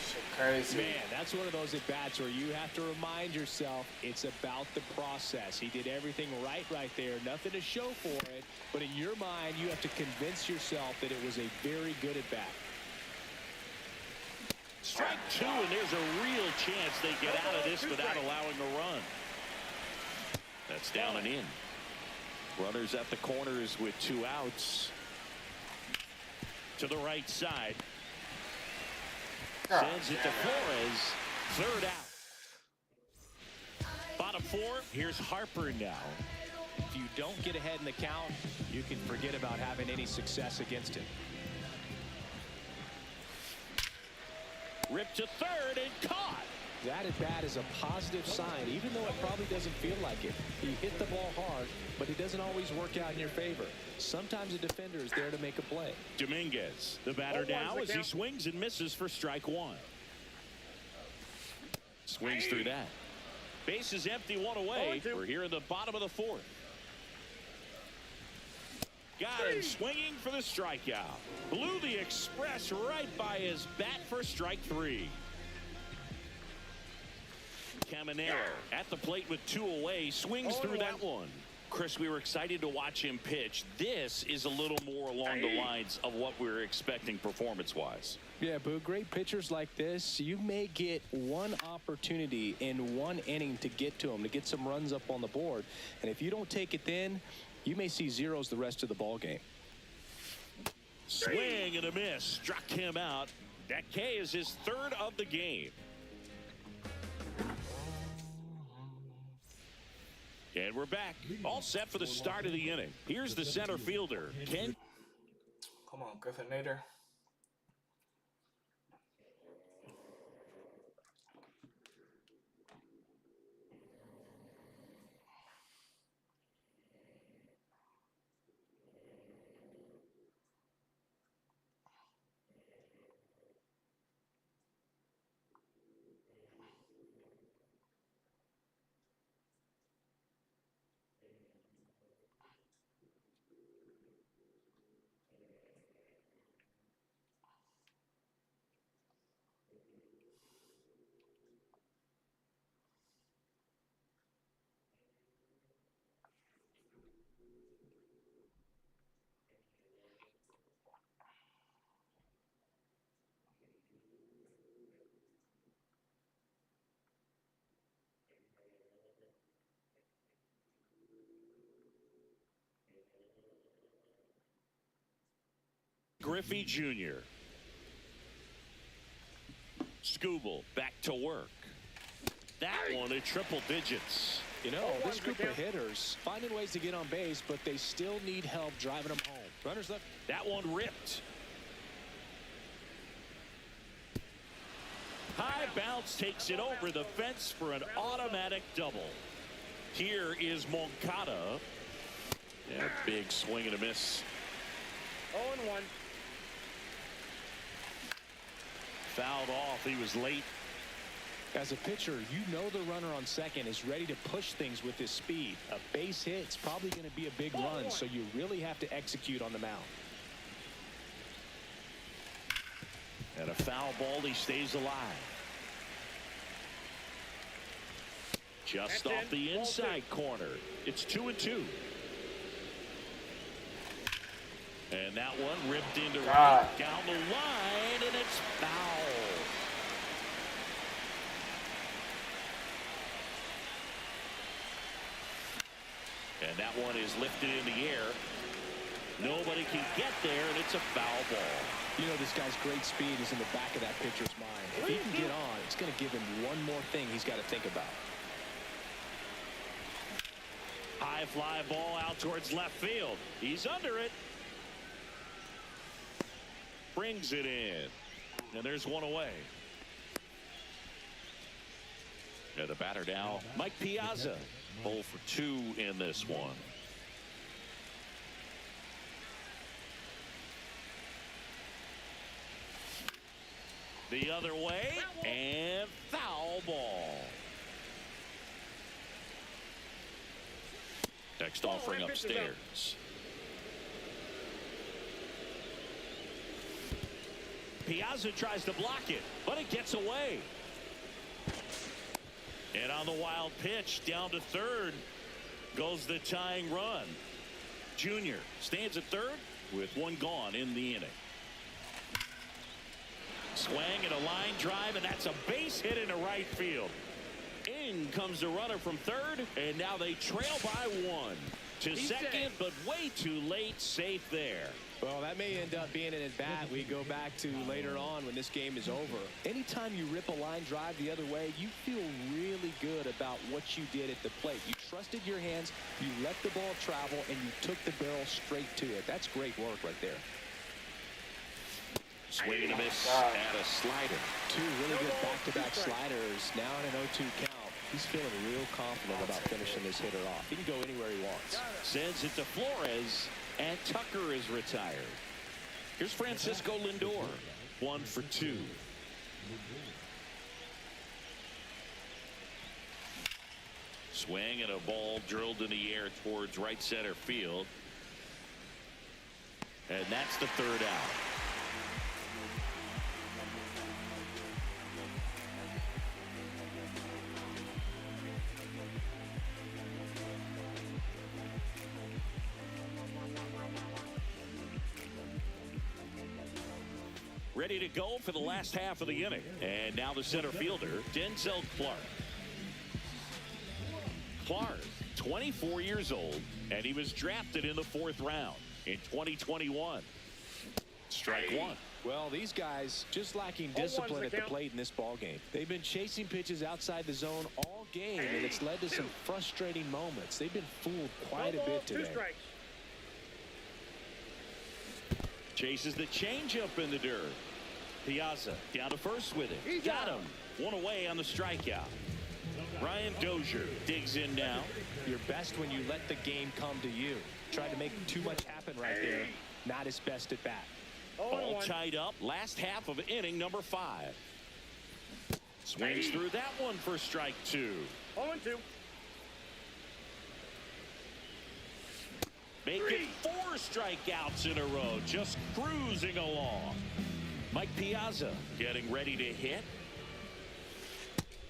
Shit crazy.
Man, that's one of those at-bats where you have to remind yourself it's about the process. He did everything right there. Nothing to show for it. But in your mind, you have to convince yourself that it was a very good at-bat.
Strike 2, and there's a real chance they get out of this without allowing a run. That's down and in. Runners at the corners with 2 outs. To the right side. Sends it to Flores. 3rd out. Bottom 4. Here's Harper now.
If you don't get ahead in the count, you can forget about having any success against him.
Ripped to 3rd and caught.
That at bat is a positive sign, even though it probably doesn't feel like it. He hit the ball hard, but it doesn't always work out in your favor. Sometimes a defender is there to make a play.
Dominguez, the batter now, as he swings and misses for strike 1. Swings through that. Base is empty, 1 away. We're here in the bottom of the 4th. Got him swinging for the strikeout. Blew the express right by his bat for strike 3. Caminero at the plate with 2 away. Swings through that one. Chris, we were excited to watch him pitch. This is a little more along the lines of what we were expecting performance-wise.
Yeah, Boo, great pitchers like this, you may get one opportunity in one inning to get to them, to get some runs up on the board. And if you don't take it then, you may see zeros the rest of the ball game.
Swing and a miss. Struck him out. That K is his 3rd of the game. And we're back. All set for the start of the inning. Here's the center fielder, Ken.
Come on, Griffinator.
Griffey Jr. Skubal back to work. That one at triple digits.
You know, this group of hitters finding ways to get on base, but they still need help driving them home. Runners left.
That one ripped. High bounce takes it over the fence for an automatic double. Here is Moncada. Yeah, big swing and a miss.
0-1.
Fouled off. He was late.
As a pitcher, you know the runner on second is ready to push things with his speed. A base hit's probably going to be a big run, so you really have to execute on the mound.
And a foul ball, he stays alive. Just off the inside corner. It's 2-2. And that one ripped into right down the line, and it's foul. And that one is lifted in the air. Nobody can get there, and it's a foul ball.
You know, this guy's great speed is in the back of that pitcher's mind. If he can get on, it's going to give him one more thing he's got to think about.
High fly ball out towards left field. He's under it. rings it in. And there's one away. And the batter now, Mike Piazza. 0 for 2 in this one. The other way, and foul ball. Next offering upstairs. Piazza tries to block it, but it gets away. And on the wild pitch, down to third, goes the tying run. Junior stands at third with one gone in the inning. Swing and a line drive, and that's a base hit into right field. In comes the runner from third, and now they trail by one. To second, but way too late, safe there.
Well, that may end up being an at-bat we go back to later on when this game is over. Anytime you rip a line drive the other way, you feel really good about what you did at the plate. You trusted your hands, you let the ball travel, and you took the barrel straight to it. That's great work right there.
Swing and a miss and a slider.
Two really good back-to-back sliders. Now in an 0-2 count. He's feeling real confident about finishing this hitter off. He can go anywhere he wants.
Sends it to Flores, and Tucker is retired. Here's Francisco Lindor. 1 for 2. Swing and a ball drilled in the air towards right center field. And that's the third out. Ready to go for the last half of the inning. And now the center fielder, Denzel Clark. Clark, 24 years old, and he was drafted in the 4th round in 2021. Strike one.
Well, these guys just lacking discipline at the plate in this ball game. They've been chasing pitches outside the zone all game, and it's led to some frustrating moments. They've been fooled quite a bit today.
Chases the changeup in the dirt. Piazza down to first with it. Got him. One away on the strikeout. Ryan Dozier digs in now.
You're best when you let the game come to you. Tried to make too much happen right there. Not his best at bat.
All tied up. Last half of inning number 5. Swings through that one for strike 2.
0-2.
Make it 4 strikeouts in a row. Just cruising along. Mike Piazza getting ready to hit.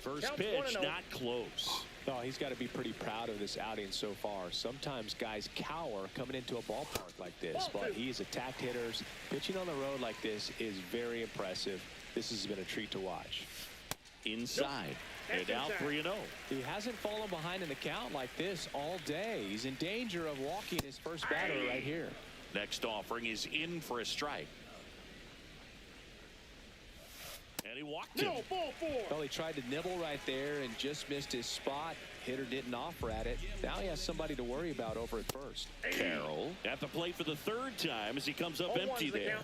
First pitch, not close.
Oh, he's got to be pretty proud of this outing so far. Sometimes guys cower coming into a ballpark like this, but he's attacked hitters. Pitching on the road like this is very impressive. This has been a treat to watch.
Inside. And now 3-0.
He hasn't fallen behind in the count like this all day. He's in danger of walking his first batter right here.
Next offering is in for a strike. And he walked him.
Well, he tried to nibble right there and just missed his spot. Hitter didn't offer at it. Now he has somebody to worry about over at first.
Carroll at the plate for the 3rd time as he comes up empty there.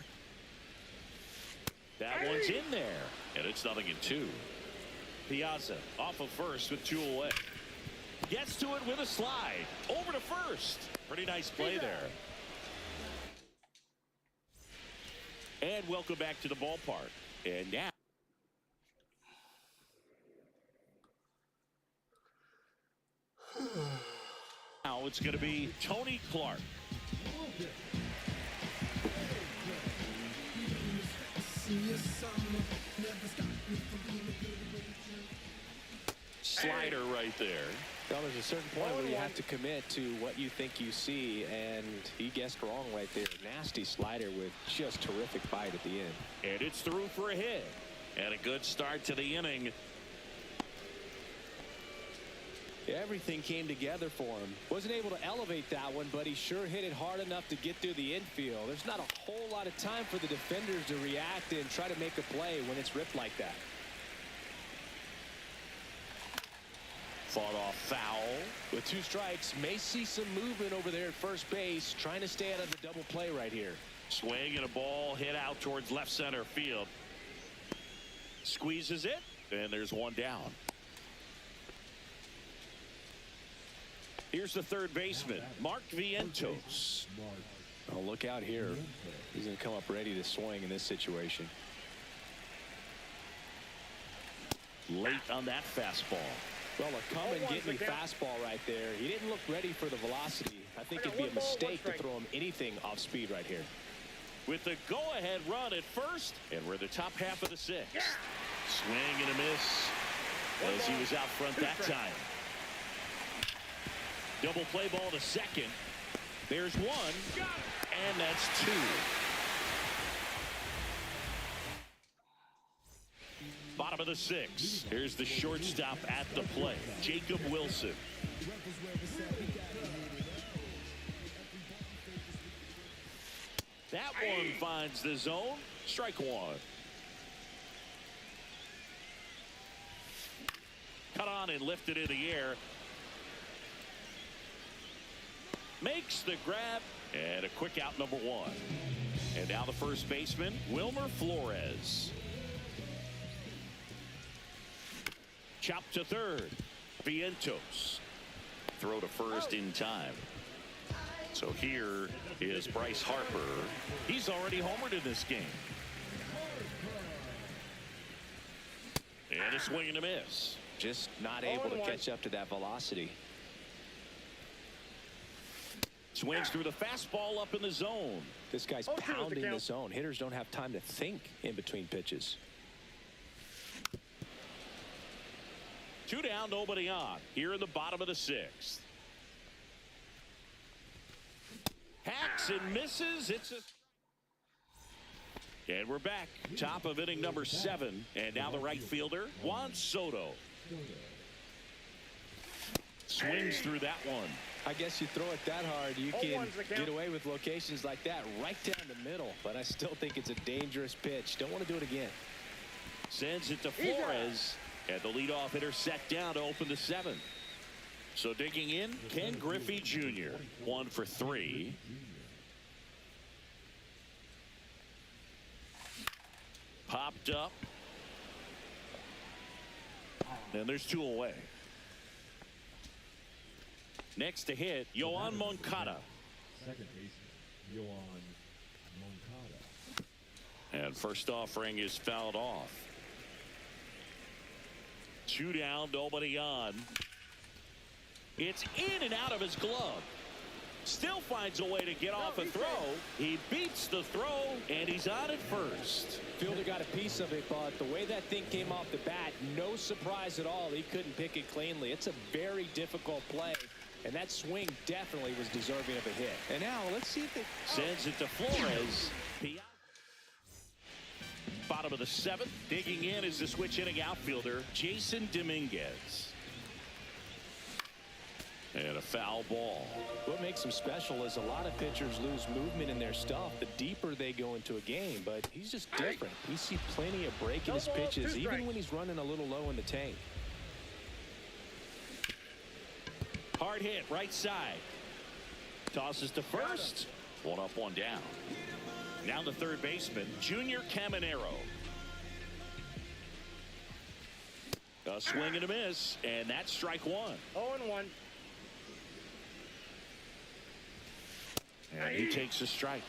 That one's in there. And it's 0-2. Piazza off of first with 2 away. Gets to it with a slide. Over to first. Pretty nice play there. And welcome back to the ballpark. And now it's going to be Tony Clark. Slider right there.
Well, there's a certain point where you have to commit to what you think you see, and he guessed wrong right there. Nasty slider with just terrific bite at the end.
And it's through for a hit. And a good start to the inning.
Everything came together for him. Wasn't able to elevate that one, but he sure hit it hard enough to get through the infield. There's not a whole lot of time for the defenders to react and try to make a play when it's ripped like that.
Fought off foul.
With 2 strikes, may see some movement over there at first base, trying to stay out of the double play right here.
Swing and a ball hit out towards left center field. Squeezes it, and there's one down. Here's the third baseman, Mark Vientos.
Oh, look out here. He's going to come up ready to swing in this situation.
Late on that fastball.
Well, a come-and-get-me fastball right there. He didn't look ready for the velocity. I think it'd be a mistake to throw him anything off speed right here.
With the go-ahead run at first, and we're the top half of the sixth. Swing and a miss as he was out front that time. Double play ball to second. There's one, and that's two. Bottom of the sixth. Here's the shortstop at the plate, Jacob Wilson. That one finds the zone. Strike one. Cut on and lifted in the air. Makes the grab, and a quick out, number one. And now the first baseman, Wilmer Flores. Chop to third. Vientos. Throw to first in time. So here is Bryce Harper. He's already homered in this game. And a swing and a miss.
Just not able to catch up to that velocity.
Swings through the fastball up in the zone.
This guy's pounding the zone. Hitters don't have time to think in between pitches.
Two down, nobody on. Here in the bottom of the sixth. Hacks and misses. And we're back. Top of inning number 7. And now the right fielder, Juan Soto. Swings through that one.
I guess you throw it that hard, you can get away with locations like that right down the middle. But I still think it's a dangerous pitch. Don't want to do it again.
Sends it to Flores. And the leadoff hitter set down to open the 7th. So digging in, Ken Griffey Jr. 1 for 3. Popped up. And there's 2 away. Next to hit, Yoan Moncada.
Second baseman, Yoan Moncada.
And first offering is fouled off. 2 down, nobody on. It's in and out of his glove. Still finds a way to get off a throw. He beats the throw, and he's on at first.
Fielder got a piece of it, but the way that thing came off the bat, no surprise at all. He couldn't pick it cleanly. It's a very difficult play, and that swing definitely was deserving of a hit. And now let's see if it
sends it to Flores. Bottom of the 7th. Digging in is the switch hitting outfielder, Jason Dominguez. And a foul ball.
What makes him special is a lot of pitchers lose movement in their stuff the deeper they go into a game, but he's just different. We see plenty of break in his pitches, even when he's running a little low in the tank.
Hard hit, right side. Tosses to first. 1 up, 1 down. Now the third baseman, Junior Caminero. A swing and a miss, and that's strike 1.
0-1.
And he takes a strike.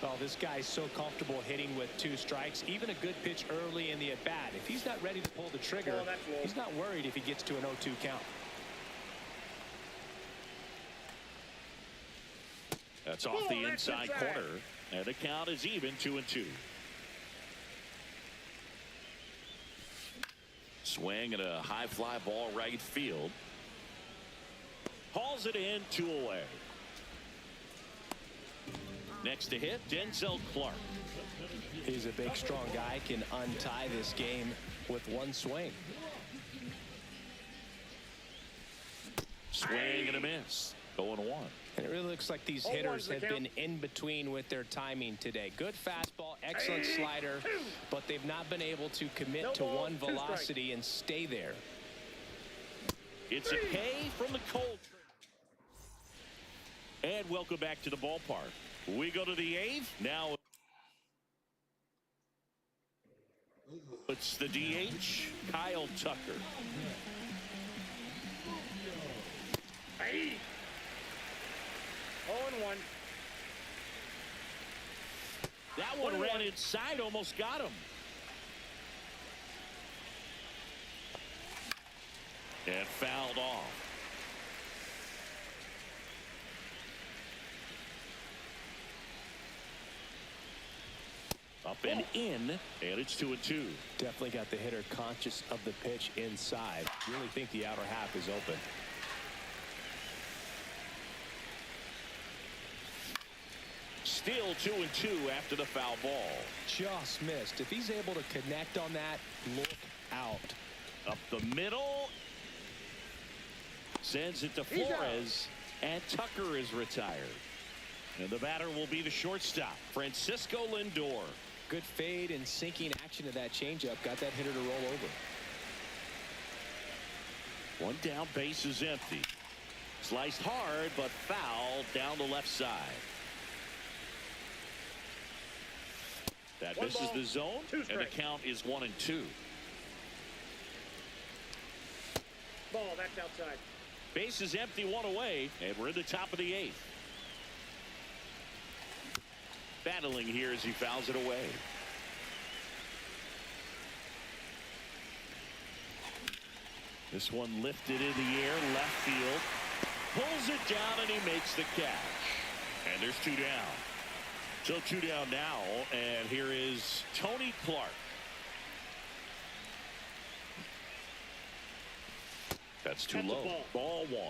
Oh, this guy's so comfortable hitting with 2 strikes. Even a good pitch early in the at-bat. If he's not ready to pull the trigger, he's not worried if he gets to an 0-2 count.
That's off the inside corner. And the count is even, 2-2. Swing and a high fly ball right field. Hauls it in, 2 away. Next to hit, Denzel Clark.
He's a big, strong guy, can untie this game with 1 swing.
Swing and a miss. 0-1.
And it really looks like these hitters have been in between with their timing today. Good fastball, excellent slider, but they've not been able to commit to 1 velocity and stay there.
It's a K from the cold. And welcome back to the ballpark. We go to the 8th. Now It's the DH, Kyle Tucker.
Hey. 0-1.
That one ran inside, almost got him. And fouled off. Up and in, and it's 2-2.
Definitely got the hitter conscious of the pitch inside. Really think the outer half is open.
Still 2-2 after the foul ball.
Just missed. If he's able to connect on that, look out.
Up the middle. Sends it to Flores, and Tucker is retired. And the batter will be the shortstop, Francisco Lindor.
Good fade and sinking action to that changeup. Got that hitter to roll over.
One down, base is empty. Sliced hard, but foul down the left side. That misses the zone, and the count is 1-2.
Ball, that's outside.
Base is empty, one away, and we're in the top of the 8th. Battling here as he fouls it away. This one lifted in the air, left field. Pulls it down, and he makes the catch. And there's 2 down. So 2 down now, and here is Tony Clark. That's too low. Ball 1.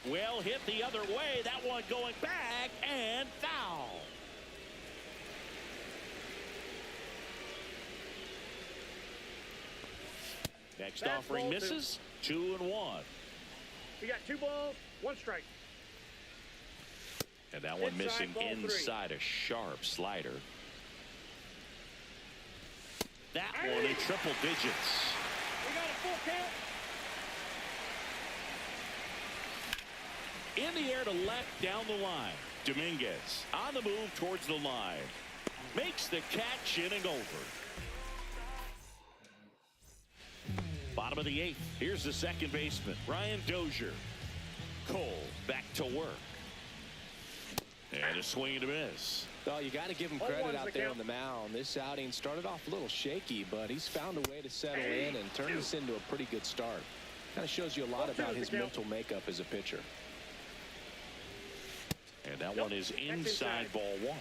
Well hit the other way. That one going back and foul. Next offering misses. 2-1.
We got 2 balls, 1 strike.
And that one missing inside a sharp slider. That one in triple digits.
We got a full count.
In the air to left down the line. Dominguez on the move towards the line. Makes the catch, inning over. Bottom of the 8th. Here's the second baseman, Ryan Dozier. Cole back to work. And a swing and a miss.
Well, you got to give him credit out there on the mound. This outing started off a little shaky, but he's found a way to settle in and turn this into a pretty good start. Kind of shows you a lot about his mental makeup as a pitcher.
And that one is inside ball 1.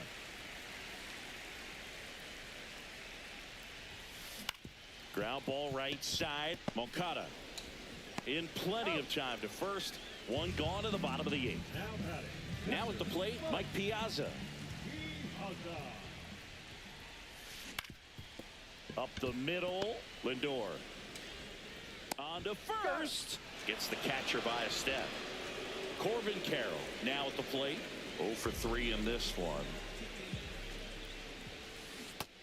Ground ball right side. Moncada in plenty of time to first. One gone to the bottom of the 8th. Now at the plate, Mike Piazza. Up the middle, Lindor. On to first. Gets the catcher by a step. Corbin Carroll now at the plate. 0 for 3 in this one.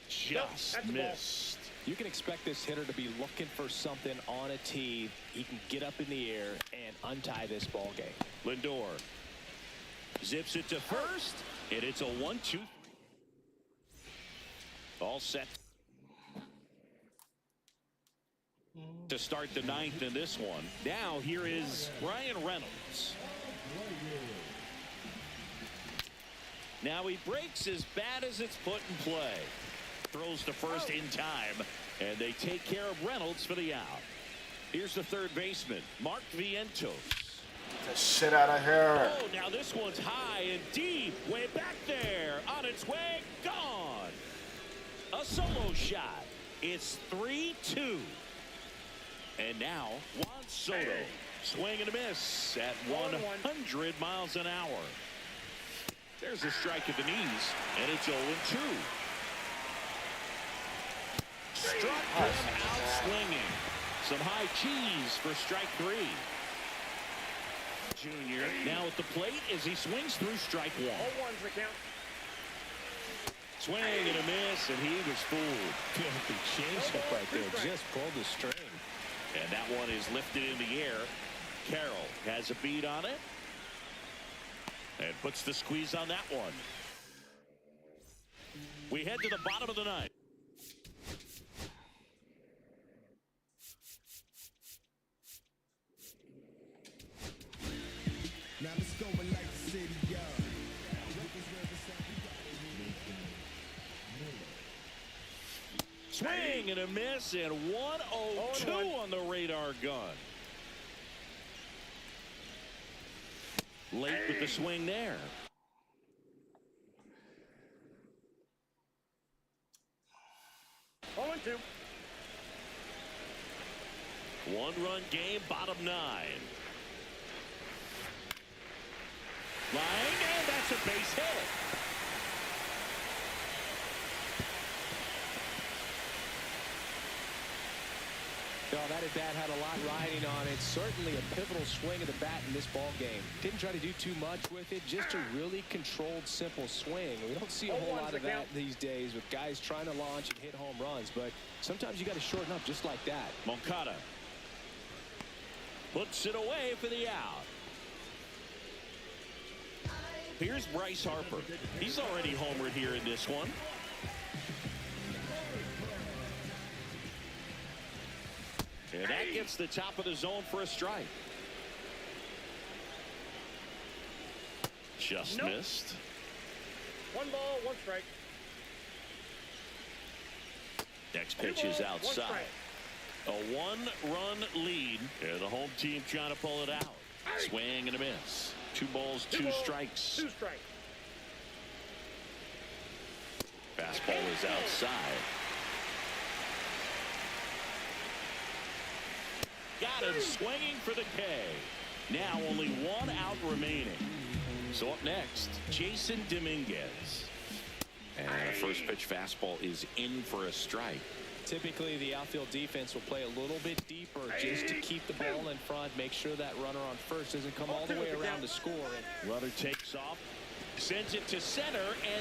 Just missed.
You can expect this hitter to be looking for something on a tee. He can get up in the air and untie this ball game.
Lindor zips it to first, and it's a 1-2. All set to start the 9th in this one. Now here is Ryan Reynolds. Now he breaks as bad as it's put in play. Throws to first in time, and they take care of Reynolds for the out. Here's the third baseman, Mark Vientos.
Get the shit out of here.
Oh, now this one's high and deep, way back there. On its way, gone. A solo shot. It's 3-2. And now Juan Soto, swing and a miss at 100 miles an hour. There's a strike at the knees, and it's 0-2. Struck him out swinging. Some high cheese for strike 3. Junior now at the plate as he swings through strike 1.
0-1's the count.
Swing and a miss, and he was fooled.
Filthy changeup right there. Just pulled the string.
And that one is lifted in the air. Carroll has a beat on it. And puts the squeeze on that one. We head to the bottom of the ninth.
Now let's go and light the city up.
Swing and a miss, and 102 on the radar gun. Late with the swing there.
Oh, and 2.
One-run game, bottom 9. Line, and that's a base hit.
No, that at-bat had a lot riding on it. Certainly a pivotal swing of the bat in this ball game. Didn't try to do too much with it, just a really controlled, simple swing. We don't see a whole lot of that these days with guys trying to launch and hit home runs, but sometimes you got to shorten up just like that.
Moncada puts it away for the out. Here's Bryce Harper. He's already homered here in this one. And that gets the top of the zone for a strike. Just missed.
1 ball, 1 strike.
Next pitch is outside. A 1-run lead. And the home team trying to pull it out. Swing and a miss. 2 balls, 2 strikes.
2 strikes.
Fastball is outside. Got him swinging for the K. Now only 1 out remaining. So up next, Jason Dominguez. And the first pitch fastball is in for a strike.
Typically, the outfield defense will play a little bit deeper just to keep the ball in front, make sure that runner on first doesn't come all the way around to score.
Runner takes off, sends it to center, and